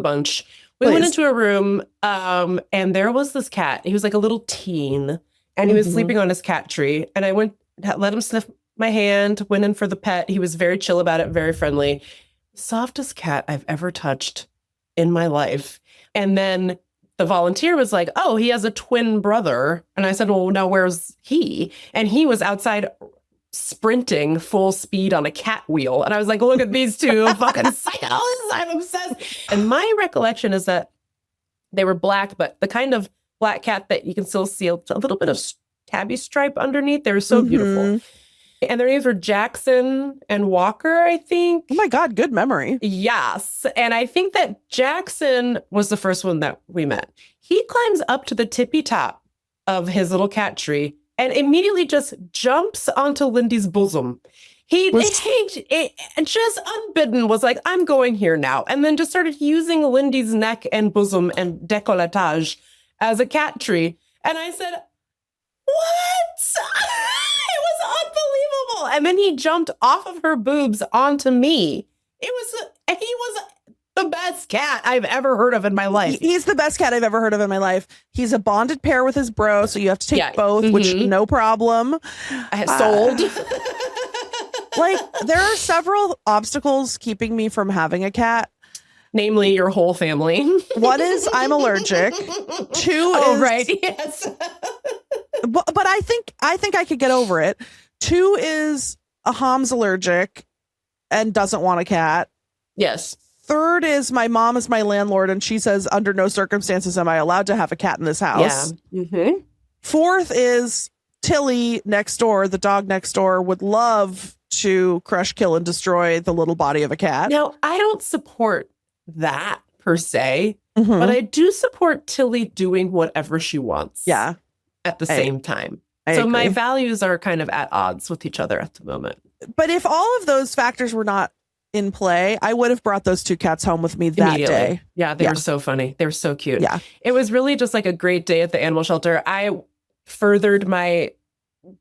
bunch. We went into a room and there was this cat. He was like a little teen and he was sleeping on his cat tree. And I let him sniff my hand, went in for the pet. He was very chill about it, very friendly. Softest cat I've ever touched in my life. And then the volunteer was like, oh, he has a twin brother. And I said, well, now where's he? And he was outside sprinting full speed on a cat wheel. And I was like, look at these two fucking psychos. I'm obsessed. And my recollection is that they were black, but the kind of black cat that you can still see a little bit of tabby stripe underneath. They were so beautiful. And their names were Jackson and Walker, I think. Oh my God, good memory. Yes. And I think that Jackson was the first one that we met. He climbs up to the tippy top of his little cat tree and immediately just jumps onto Lindy's bosom. He just unbidden was like, I'm going here now. And then just started using Lindy's neck and bosom and décolletage as a cat tree. And I said, what? It was unbelievable. And then he jumped off of her boobs onto me. He was the best cat I've ever heard of in my life. He's the best cat I've ever heard of in my life. He's a bonded pair with his bro, so you have to take both, which no problem. Sold. Like, there are several obstacles keeping me from having a cat. Namely, your whole family. One is I'm allergic. Two is right. Yes. But I think I could get over it. Two is Ham's allergic and doesn't want a cat. Yes. Third is my mom is my landlord and she says under no circumstances am I allowed to have a cat in this house. Yeah. Fourth is Tilly next door, the dog next door, would love to crush, kill, and destroy the little body of a cat. Now, I don't support that per se, but I do support Tilly doing whatever she wants. Yeah. At the same time. I so agree. my values are kind of at odds with each other at the moment. But if all of those factors were not in play, I would have brought those two cats home with me that day. Yeah, they were so funny. They were so cute. Yeah. It was really just like a great day at the animal shelter. I furthered my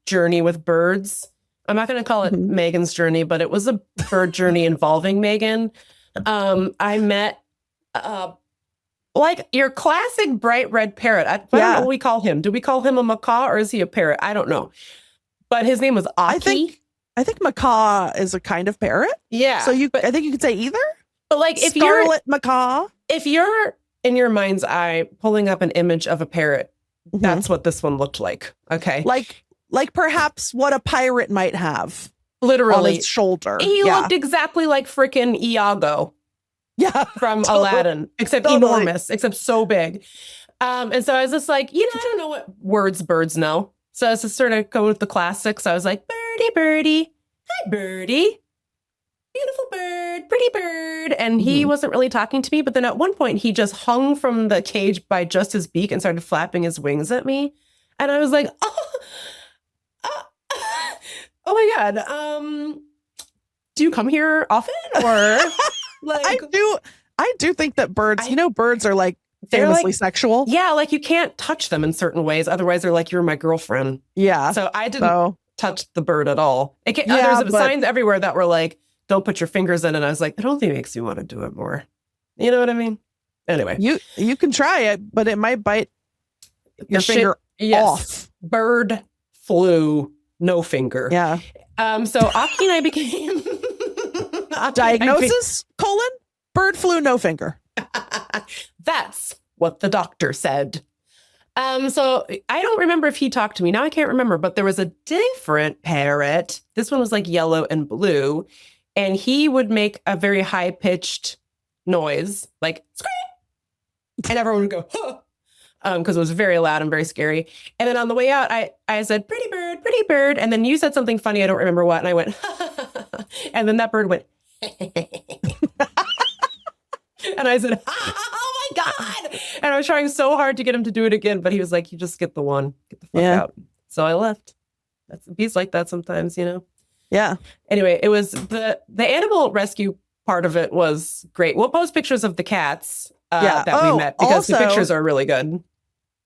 journey with birds. I'm not going to call it Megan's journey, but it was a bird journey involving Megan. I met like your classic bright red parrot. I don't know what we call him. Do we call him a macaw or is he a parrot? I don't know. But his name was Aki. I think macaw is a kind of parrot. Yeah. So I think you could say either. But like if Scarlet macaw. If you're in your mind's eye pulling up an image of a parrot, that's what this one looked like. Okay. Like perhaps what a pirate might have. Literally. On its shoulder. He looked exactly like frickin' Iago. Yeah. From Aladdin. Except enormous. Except so big. And so I was just like, I don't know what words birds know. So I was just sort of going with the classics. I was like, birdie, birdie. Hi, birdie. Beautiful bird, pretty bird. And he wasn't really talking to me. But then at one point, he just hung from the cage by just his beak and started flapping his wings at me. And I was like, oh my God. Do you come here often? Or like I do think that birds, birds are like famously sexual. Yeah, like you can't touch them in certain ways. Otherwise, they're like, you're my girlfriend. Yeah. So I didn't touch the bird at all. There's signs everywhere that were like, don't put your fingers in. And I was like, it only makes you want to do it more. You know what I mean? Anyway. You can try it, but it might bite your finger off. Bird flu, no finger. Yeah. So Aki and I became... Diagnosis, bird flu, no finger. That's what the doctor said. So I don't remember if he talked to me. Now I can't remember, but there was a different parrot. This one was like yellow and blue. And he would make a very high-pitched noise, like, scream. And everyone would go, huh. Because it was very loud and very scary. And then on the way out, I said, pretty bird, pretty bird. And then you said something funny. I don't remember what. And I went, and then that bird went, and I said, oh my God. And I was trying so hard to get him to do it again. But he was like, you just get the one. Get the fuck out. So I left. He's like that sometimes, Yeah. Anyway, it was the animal rescue part of it was great. We'll post pictures of the cats that we met because the pictures are really good.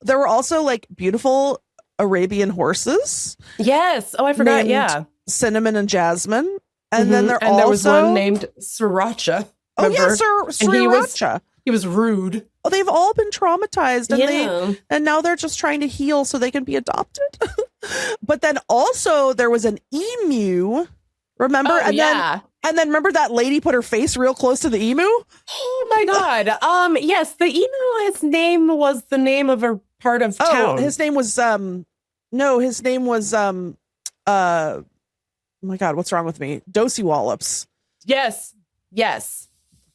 There were also like beautiful Arabian horses. Yes. Oh, I forgot. Yeah. Cinnamon and Jasmine. And then there was one named Sriracha. Oh, yeah, Sriracha. He was rude. Oh, they've all been traumatized and now they're just trying to heal so they can be adopted. But then also there was an emu, remember? Oh, and then remember that lady put her face real close to the emu? Oh my God. Yes, the emu, his name was the name of a part of town. His name was oh my God, what's wrong with me? Dosey Wallops. Yes.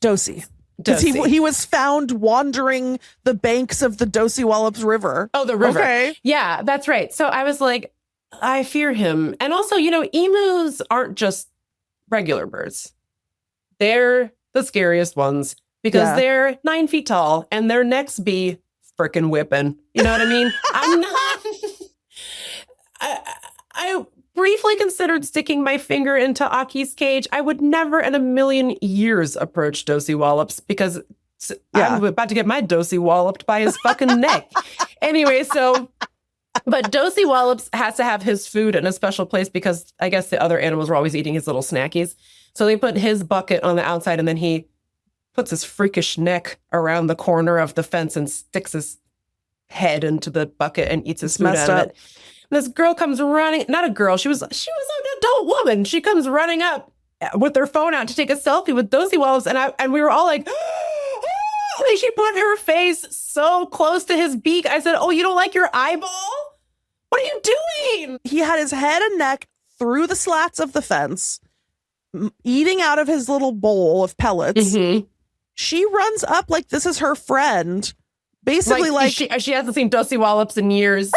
Dosey. Because he was found wandering the banks of the Dosey Wallops River. Oh, the river. Okay. Yeah, that's right. So I was like, I fear him. And also, emus aren't just regular birds. They're the scariest ones because they're 9 feet tall and their necks be frickin' whipping. You know what I mean? I'm not... I briefly considered sticking my finger into Aki's cage. I would never in a million years approach Dosey Wallops because I'm about to get my Dosey walloped by his fucking neck. Anyway, but Dosey Wallops has to have his food in a special place because I guess the other animals were always eating his little snackies. So they put his bucket on the outside and then he puts his freakish neck around the corner of the fence and sticks his head into the bucket and eats his food out of it. This girl comes running, not a girl, she was an adult woman. She comes running up with her phone out to take a selfie with Dosey Wallops. And we were all like, she put her face so close to his beak. I said, oh, you don't like your eyeball? What are you doing? He had his head and neck through the slats of the fence, eating out of his little bowl of pellets. Mm-hmm. She runs up like this is her friend. Basically like she hasn't seen Dosey Wallops in years.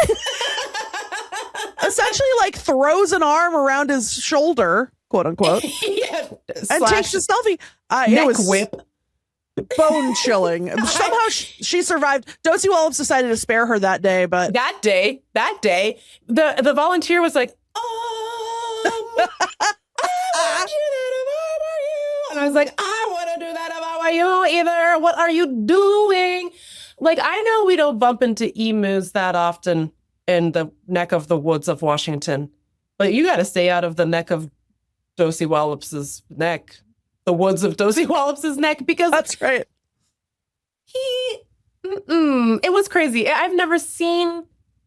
Essentially like throws an arm around his shoulder, quote unquote, and takes a selfie. It was whip. Bone chilling. Somehow she survived. Dosey Wallops decided to spare her that day, but that day, the volunteer was like, And I was like, I want to do that. How about you either? What are you doing? Like, I know we don't bump into emus that often in the neck of the woods of Washington, but you got to stay out of the neck of Dosey Wallops's neck, the woods of Dosey Wallops's neck, because That's right. It was crazy. I've never seen,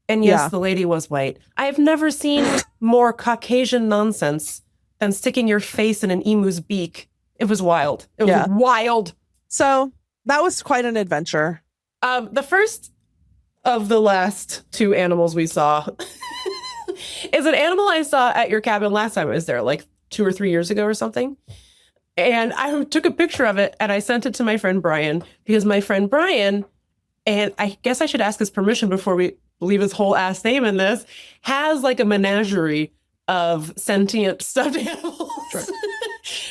and yes, the lady was white. I've never seen more Caucasian nonsense than sticking your face in an emu's beak. It was wild. It was wild. So that was quite an adventure. The first of the last two animals we saw is an animal I saw at your cabin last time I was there, like 2 or 3 years ago or something. And I took a picture of it and I sent it to my friend Brian, because my friend Brian, and I guess I should ask his permission before we leave his whole ass name in this, has like a menagerie of sentient stuffed animals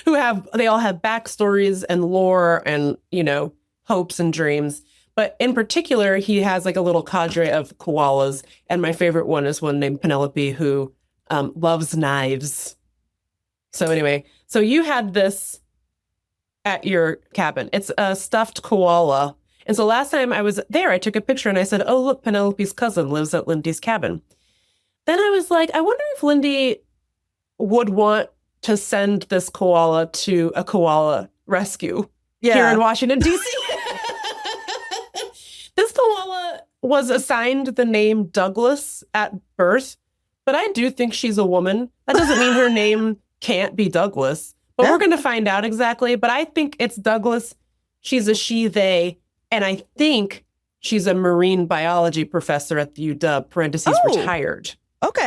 they all have backstories and lore and, hopes and dreams. But in particular, he has like a little cadre of koalas. And my favorite one is one named Penelope, who loves knives. So anyway, so you had this at your cabin. It's a stuffed koala. And so last time I was there, I took a picture and I said, oh, look, Penelope's cousin lives at Lindy's cabin. Then I was like, I wonder if Lindy would want to send this koala to a koala rescue here in Washington, D.C. This koala was assigned the name Douglas at birth, but I do think she's a woman. That doesn't mean her name can't be Douglas, but we're going to find out exactly. But I think it's Douglas. She's a she, they, and I think she's a marine biology professor at the UW, parentheses, retired. Okay.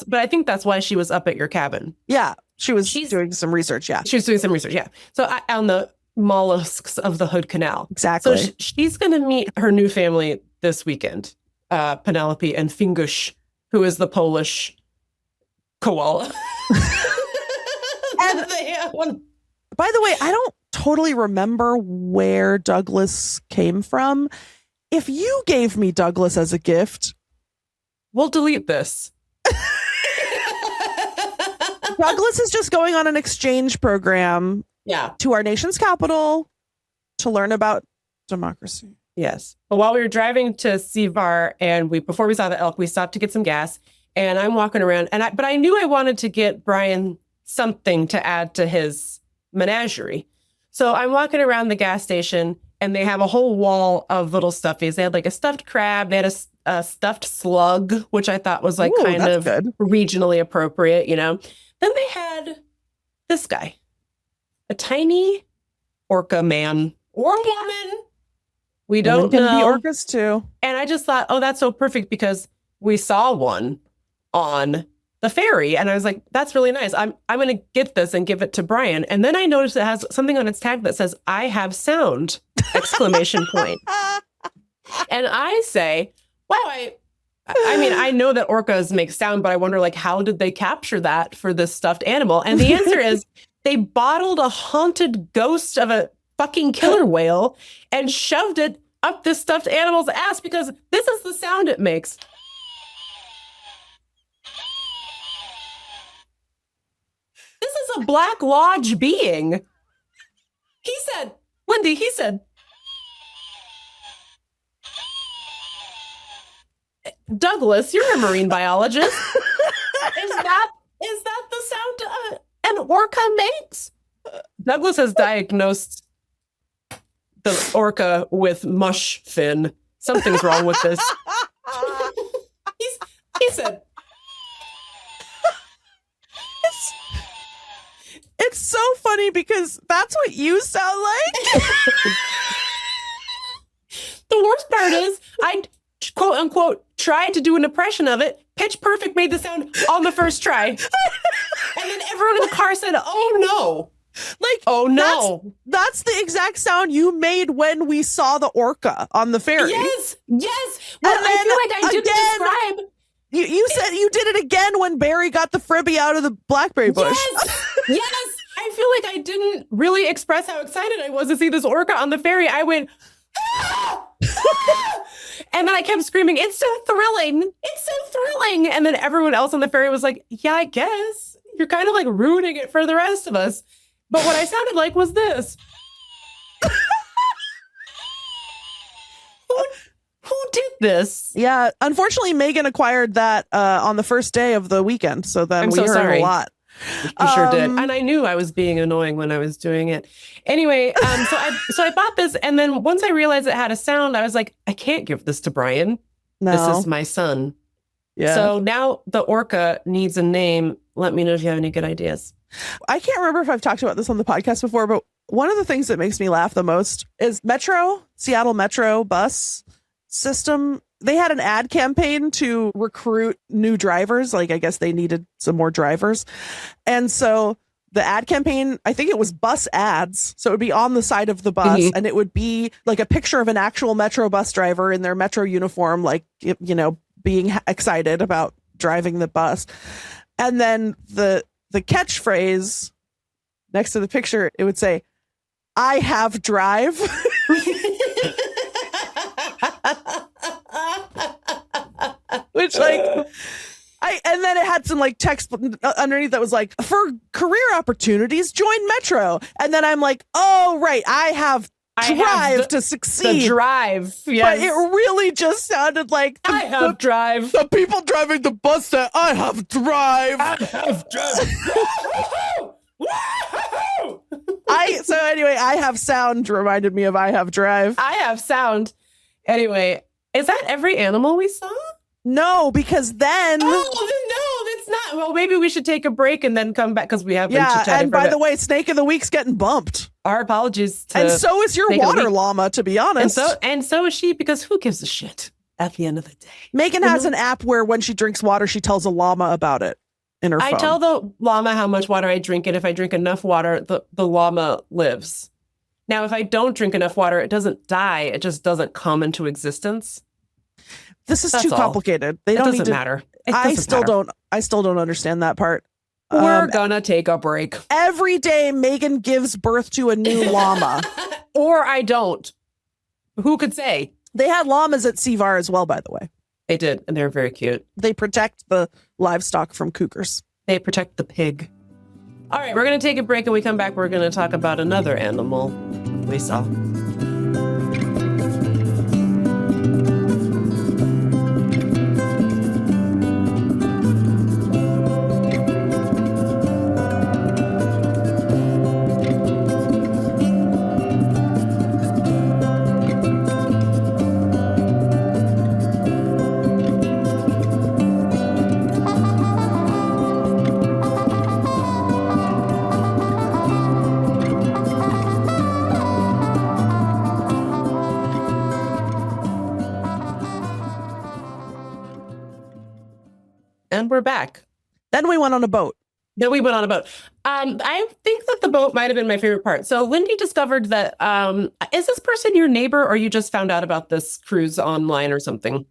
But I think that's why she was up at your cabin. Yeah. She's doing some research. Yeah. She was doing some research. Yeah. So on the mollusks of the Hood Canal. Exactly. So she's going to meet her new family this weekend, Penelope and Fingush, who is the Polish koala. And by the way, I don't totally remember where Douglas came from. If you gave me Douglas as a gift, we'll delete this. Douglas is just going on an exchange program to our nation's capital to learn about democracy. Yes. But while we were driving to Sevar and before we saw the elk, we stopped to get some gas, and I'm walking around but I knew I wanted to get Brian something to add to his menagerie. So I'm walking around the gas station and they have a whole wall of little stuffies. They had like a stuffed crab. They had a stuffed slug, which I thought was like kind of good, regionally appropriate, Then they had this guy, a tiny orca man or woman. We don't know. Can be orcas too. And I just thought, oh, that's so perfect because we saw one on the ferry. And I was like, that's really nice. I'm going to get this and give it to Brian. And then I noticed it has something on its tag that says, I have sound, ! And I say, wow, I mean, I know that orcas make sound, but I wonder, like, how did they capture that for this stuffed animal? And the answer is they bottled a haunted ghost of a fucking killer whale and shoved it up this stuffed animal's ass because this is the sound it makes. This is a Black Lodge being. Lindy, he said, Douglas, you're a marine biologist. Is that the sound an orca makes? Douglas has diagnosed the orca with mush fin. Something's wrong with this. He said, It's so funny because that's what you sound like. The worst part is I quote unquote tried to do an impression of it. Pitch Perfect made the sound on the first try. And then everyone in the car said, oh no. Like, oh no. That's the exact sound you made when we saw the orca on the ferry. Yes. Well, I feel like I didn't describe. You said you did it again when Barry got the fribby out of the Blackberry bush. Yes. I feel like I didn't really express how excited I was to see this orca on the ferry. I went, ah! Ah! And then I kept screaming, it's so thrilling. It's so thrilling. And then everyone else on the ferry was like, yeah, I guess. You're kind of like ruining it for the rest of us. But what I sounded like was this. Who did this? Yeah. Unfortunately, Meagan acquired that on the first day of the weekend. So then we heard sorry. a lot. You sure did. And I knew I was being annoying when I was doing it. Anyway, so I bought this. And then once I realized it had a sound, I was like, I can't give this to Brian. No. This is my son. Yeah. So now the Orca needs a name. Let me know if you have any good ideas. I can't remember if I've talked about this on the podcast before, but one of the things that makes me laugh the most is Seattle Metro bus system. They had an ad campaign to recruit new drivers. Like, I guess they needed some more drivers. And so the ad campaign, I think it was bus ads. So it would be on the side of the bus and it would be like a picture of an actual Metro bus driver in their Metro uniform, like, you know, being excited about driving the bus. And then the catchphrase next to the picture, it would say, I have drive. Which, like, and then it had some like text underneath that was like, for career opportunities, join Metro. And then I'm like, oh, right, I have to succeed. The drive, yes. But it really just sounded like I have drive. The people driving the bus said, I have drive. I have drive. So anyway, I have sound reminded me of I have drive. I have sound. Anyway, is that every animal we saw? No, because then... Oh, no, that's not. Well, maybe we should take a break and then come back because we have been chit-chatting. And by the way, Snake of the Week's getting bumped. Our apologies to And so is your Snake water llama, to be honest. And so is she, because who gives a shit at the end of the day? Meagan has an app where when she drinks water, she tells a llama about it in her phone. I tell the llama how much water I drink, and if I drink enough water, the llama lives. Now, if I don't drink enough water, it doesn't die. It just doesn't come into existence. This is too complicated. They don't need to matter. I still don't understand that part. We're gonna take a break. Every day Meagan gives birth to a new llama. Or I don't. Who could say? They had llamas at Seavar as well, by the way. They did, and they're very cute. They protect the livestock from cougars. They protect the pig. All right, we're gonna take a break, and we come back, we're gonna talk about another animal we saw. And we're back. Then we went on a boat. I think that the boat might have been my favorite part. So Lindy discovered that, is this person your neighbor, or you just found out about this cruise online or something?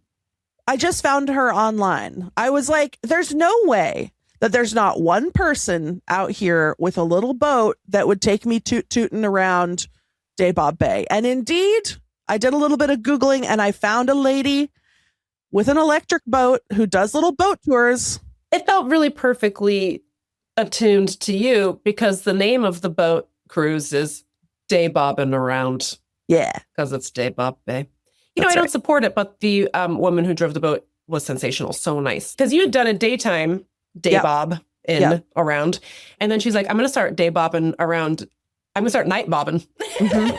I just found her online. I was like, there's no way that there's not one person out here with a little boat that would take me tootin' around Nightbobbin Bay. And indeed, I did a little bit of Googling and I found a lady with an electric boat who does little boat tours. It felt really perfectly attuned to you because the name of the boat cruise is Nightbobbin around. Yeah. Because it's Nightbobbin Bay. You know, I don't support it, but the woman who drove the boat was sensational. So nice. Because you had done a daytime Nightbob around. And then she's like, I'm going to start Nightbobbin around. I'm going to start Nightbobbin. Mm-hmm.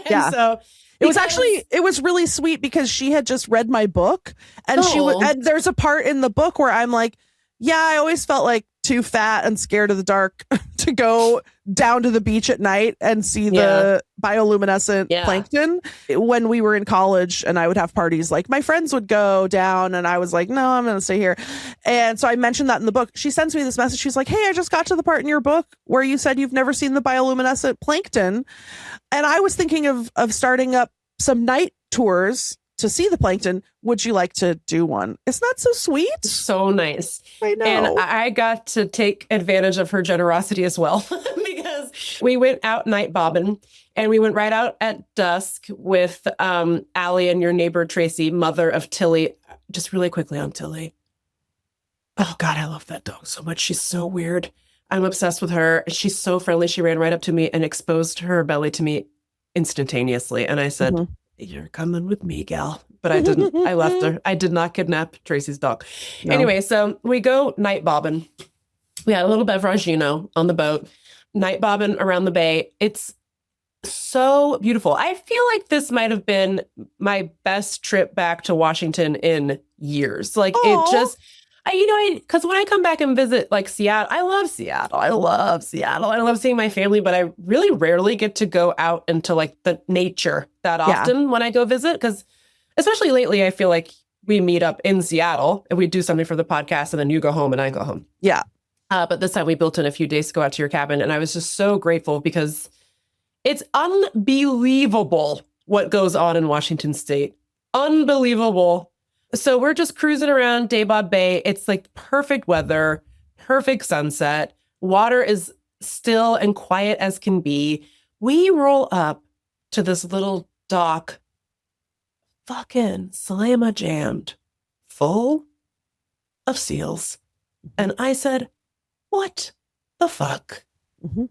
Yeah. So it was really sweet because she had just read my book and and there's a part in the book where I'm like, yeah, I always felt like too fat and scared of the dark to go down to the beach at night and see the bioluminescent plankton when we were in college and I would have parties. Like my friends would go down and I was like, no, I'm going to stay here. And so I mentioned that in the book. She sends me this message. She's like, hey, I just got to the part in your book where you said you've never seen the bioluminescent plankton. And I was thinking of starting up some night tours to see the plankton. Would you like to do one? Isn't that so sweet? So nice. I know. And I got to take advantage of her generosity as well because we went out Nightbobbin and we went right out at dusk with Alli and your neighbor Tracy, mother of Tilly. Just really quickly on Tilly. Oh God, I love that dog so much. She's so weird. I'm obsessed with her. She's so friendly. She ran right up to me and exposed her belly to me instantaneously. And I said, you're coming with me, gal. But I didn't. I left her. I did not kidnap Tracy's dog. No. Anyway, so we go Nightbobbin. We had a little beverage, on the boat. Nightbobbin around the bay. It's so beautiful. I feel like this might have been my best trip back to Washington in years. Like it just, because when I come back and visit like Seattle, I love Seattle. I love seeing my family, but I really rarely get to go out into like the nature that often when I go visit. Because especially lately, I feel like we meet up in Seattle and we do something for the podcast and then you go home and I go home. Yeah. But this time we built in a few days to go out to your cabin. And I was just so grateful because it's unbelievable what goes on in Washington State. Unbelievable. So we're just cruising around Nightbobbin Bay. It's like perfect weather, perfect sunset. Water is still and quiet as can be. We roll up to this little dock, fucking slamma jammed, full of seals. And I said, what the fuck? Mm-hmm.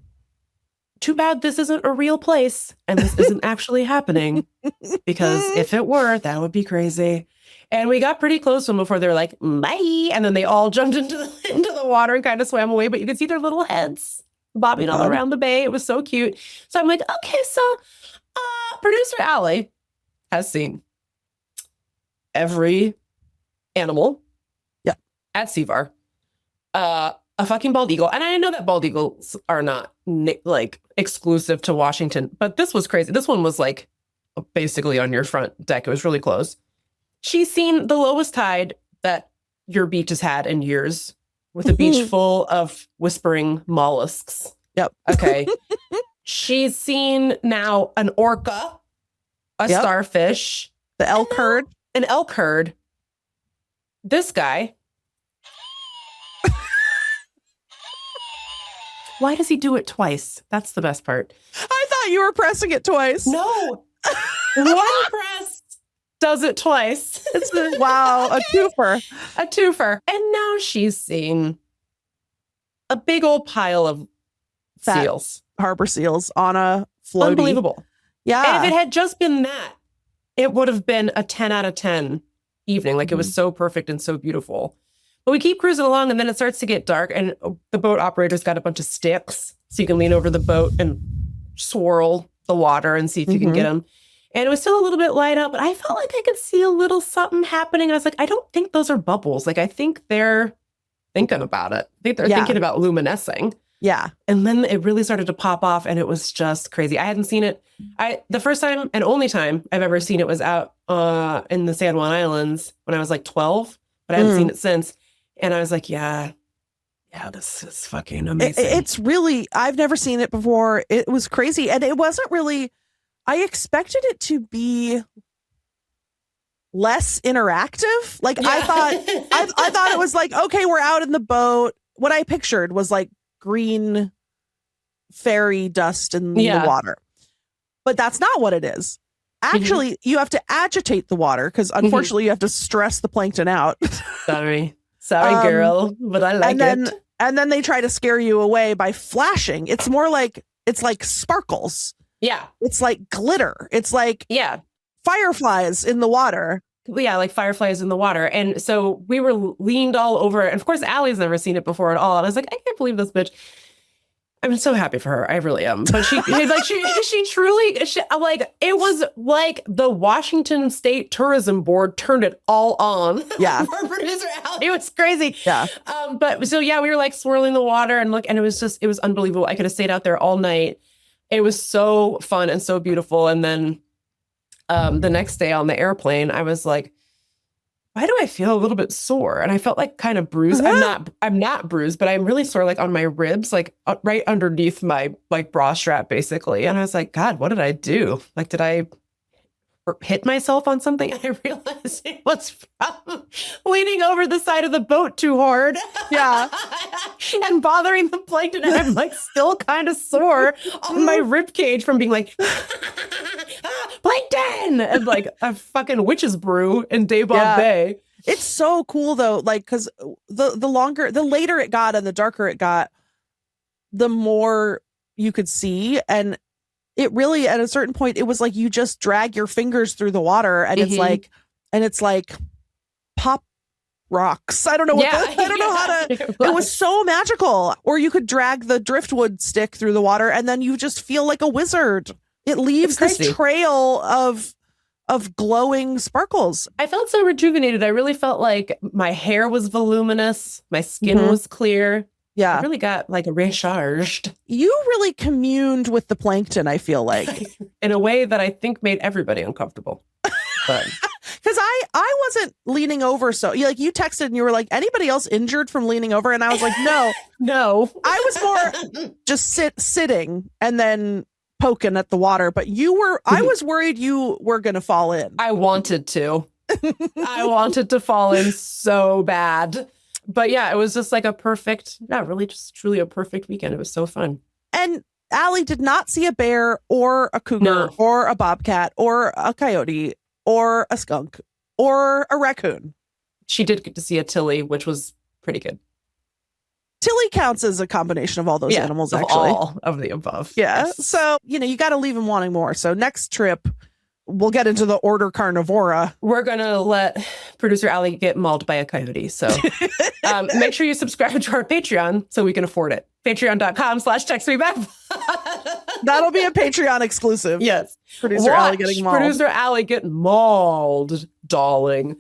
Too bad this isn't a real place and this isn't actually happening, because if it were, that would be crazy. And we got pretty close to them before they were like, bye. And then they all jumped into the water and kind of swam away, but you could see their little heads bobbing all around the bay. It was so cute. So I'm like, okay, so Producer Alli has seen every animal at Seavar. A fucking bald eagle. And I know that bald eagles are not like exclusive to Washington, but this was crazy. This one was like basically on your front deck. It was really close. She's seen the lowest tide that your beach has had in years, with a beach full of whispering mollusks. Yep. Okay. She's seen now an orca, a starfish, the elk herd. An elk herd. This guy. Why does he do it twice? That's the best part. I thought you were pressing it twice. No. One press does it twice. Wow, a twofer. A twofer. And now she's seen a big old pile of seals. Harbor seals on a floaty. Unbelievable. Yeah. And if it had just been that, it would have been a 10 out of 10 evening. Like it was so perfect and so beautiful. But we keep cruising along and then it starts to get dark and the boat operator's got a bunch of sticks so you can lean over the boat and swirl the water and see if you can get them. And it was still a little bit light out, but I felt like I could see a little something happening. I was like, I don't think those are bubbles. Like, I think they're thinking about it. I think they're thinking about luminescing. Yeah. And then it really started to pop off and it was just crazy. I hadn't seen it. The first time and only time I've ever seen it was out in the San Juan Islands when I was like 12, but I haven't seen it since. And I was like, yeah, this is fucking amazing. It's really, I've never seen it before. It was crazy. And it wasn't really, I expected it to be less interactive. Like I thought it was like, okay, we're out in the boat. What I pictured was like green ferry dust in the water. But that's not what it is. Actually, you have to agitate the water because unfortunately you have to stress the plankton out. Sorry, girl, but I like it. And then they try to scare you away by flashing. It's more like, it's like sparkles. Yeah. It's like glitter. It's like fireflies in the water. Yeah, like fireflies in the water. And so we were leaned all over. And of course, Allie's never seen it before at all. And I was like, I can't believe this bitch. I'm so happy for her. I really am. But she truly, like, it was like the Washington State Tourism Board turned it all on. Yeah. For Producer Alli. It was crazy. Yeah. But so, we were like swirling the water and it was unbelievable. I could have stayed out there all night. It was so fun and so beautiful. And then the next day on the airplane, I was like, why do I feel a little bit sore? And I felt like kind of bruised. I'm not bruised, but I'm really sore, like on my ribs, like right underneath my like bra strap, basically. And I was like, God, what did I do? Like, did I hit myself on something? And I realized it was from leaning over the side of the boat too hard. Yeah. And bothering the plankton. And I'm like still kind of sore on my rib cage from being like, plankton, and like a fucking witch's brew in Nightbobbin Bay. It's so cool though, like because the later it got and the darker it got, the more you could see. And it really, at a certain point, it was like you just drag your fingers through the water and it's like pop rocks. I don't know I don't know how to, it was so magical. Or you could drag the driftwood stick through the water and then you just feel like a wizard. It leaves this trail of glowing sparkles. I felt so rejuvenated. I really felt like my hair was voluminous. My skin was clear. Yeah. I really got like recharged. You really communed with the plankton, I feel like. In a way that I think made everybody uncomfortable. Because I wasn't leaning over. So like you texted and you were like, anybody else injured from leaning over? And I was like, no. No. I was more just sitting and then poking at the water. But I was worried you were going to fall in. I wanted to. I wanted to fall in so bad. But yeah, it was just like truly a perfect weekend. It was so fun. And Alli did not see a bear or a cougar or a bobcat or a coyote or a skunk or a raccoon. She did get to see a Tilly, which was pretty good. Tilly counts as a combination of all those animals, actually. All of the above. Yeah. Yes. So, you got to leave them wanting more. So next trip, we'll get into the order carnivora. We're going to let Producer Alli get mauled by a coyote. So make sure you subscribe to our Patreon so we can afford it. Patreon.com/textmeback. That'll be a Patreon exclusive. Yes. Producer Alli getting mauled. Producer Alli get mauled, darling.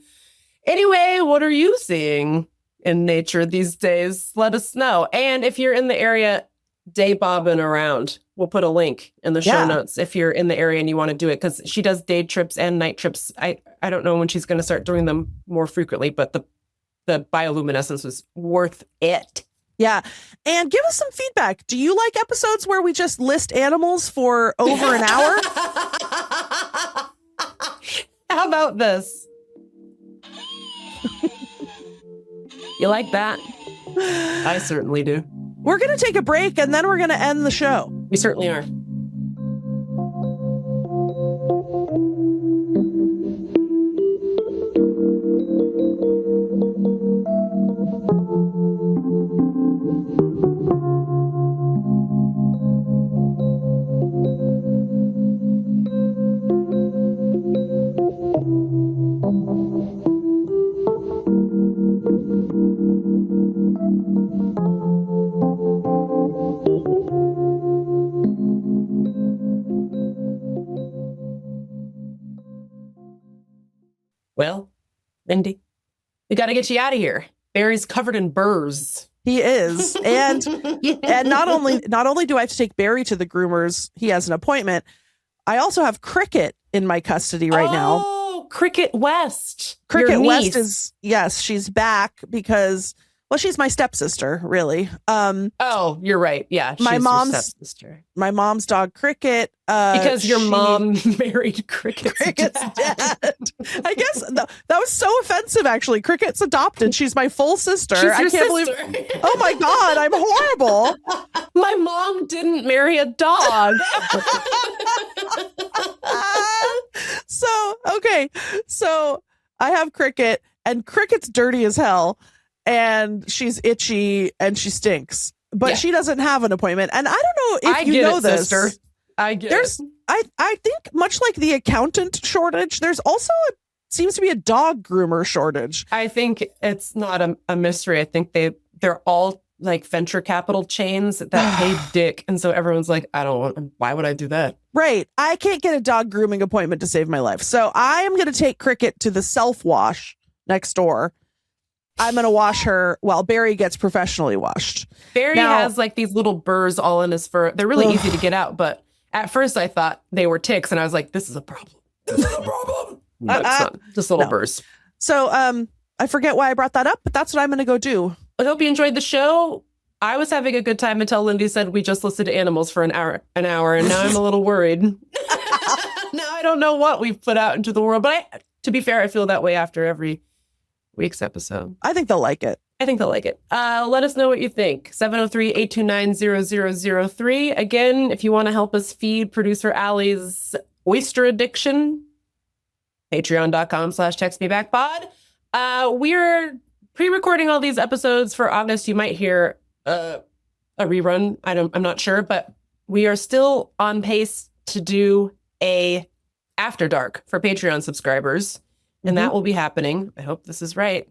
Anyway, what are you seeing in nature these days? Let us know. And if you're in the area, day bobbing around. We'll put a link in the show notes if you're in the area and you want to do it, because she does day trips and night trips. I don't know when she's going to start doing them more frequently, but the bioluminescence was worth it. Yeah. And give us some feedback. Do you like episodes where we just list animals for over an hour? How about this? You like that? I certainly do. We're going to take a break and then we're going to end the show. We certainly are. Well, Lindy, we got to get you out of here. Barry's covered in burrs. He is. And not only do I have to take Barry to the groomers, he has an appointment. I also have Cricket in my custody right now. Oh, Cricket West. Cricket West is, yes, she's back because, well, she's my stepsister, really. Oh, you're right. Yeah, she's your stepsister. My mom's dog, Cricket. Because your mom married Cricket's dad. I guess that was so offensive, actually. Cricket's adopted. She's my full sister. I can't believe. Oh my God, I'm horrible. My mom didn't marry a dog. So I have Cricket, and Cricket's dirty as hell, and she's itchy, and she stinks. But she doesn't have an appointment. And I don't know if you know this. Sister. I get it. I think much like the accountant shortage, there's also seems to be a dog groomer shortage. I think it's not a mystery. I think they're all like venture capital chains that pay dick. And so everyone's like, why would I do that? Right. I can't get a dog grooming appointment to save my life. So I am going to take Cricket to the self-wash next door. I'm going to wash her while Barry gets professionally washed. Barry has like these little burrs all in his fur. They're really easy to get out. But at first I thought they were ticks. And I was like, this is a problem. This is a problem. But it's not. Just little burrs. So I forget why I brought that up, but that's what I'm going to go do. I hope you enjoyed the show. I was having a good time until Lindy said we just listed animals for an hour, and now I'm a little worried. Now I don't know what we've put out into the world, but to be fair, I feel that way after every week's episode. I think they'll like it. Let us know what you think. 703-829-0003. Again, if you want to help us feed Producer Alli's oyster addiction, patreon.com/textmebackpod. We're pre-recording all these episodes for August. You might hear a rerun. I'm not sure, but we are still on pace to do a After Dark for Patreon subscribers. And that will be happening. I hope this is right,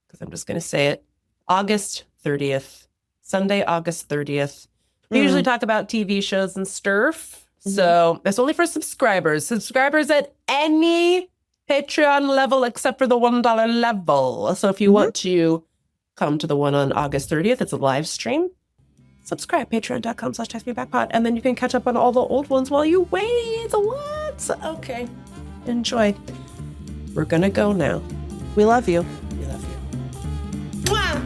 because I'm just going to say it. August 30th, Sunday, August 30th. We usually talk about TV shows and stuff. So that's only for subscribers. Subscribers at any Patreon level except for the $1 level. So if you want to come to the one on August 30th, it's a live stream. Subscribe, patreon.com/textmebackpod, and then you can catch up on all the old ones while you wait. What? Okay. Enjoy. We're gonna go now. We love you. We love you. Mwah!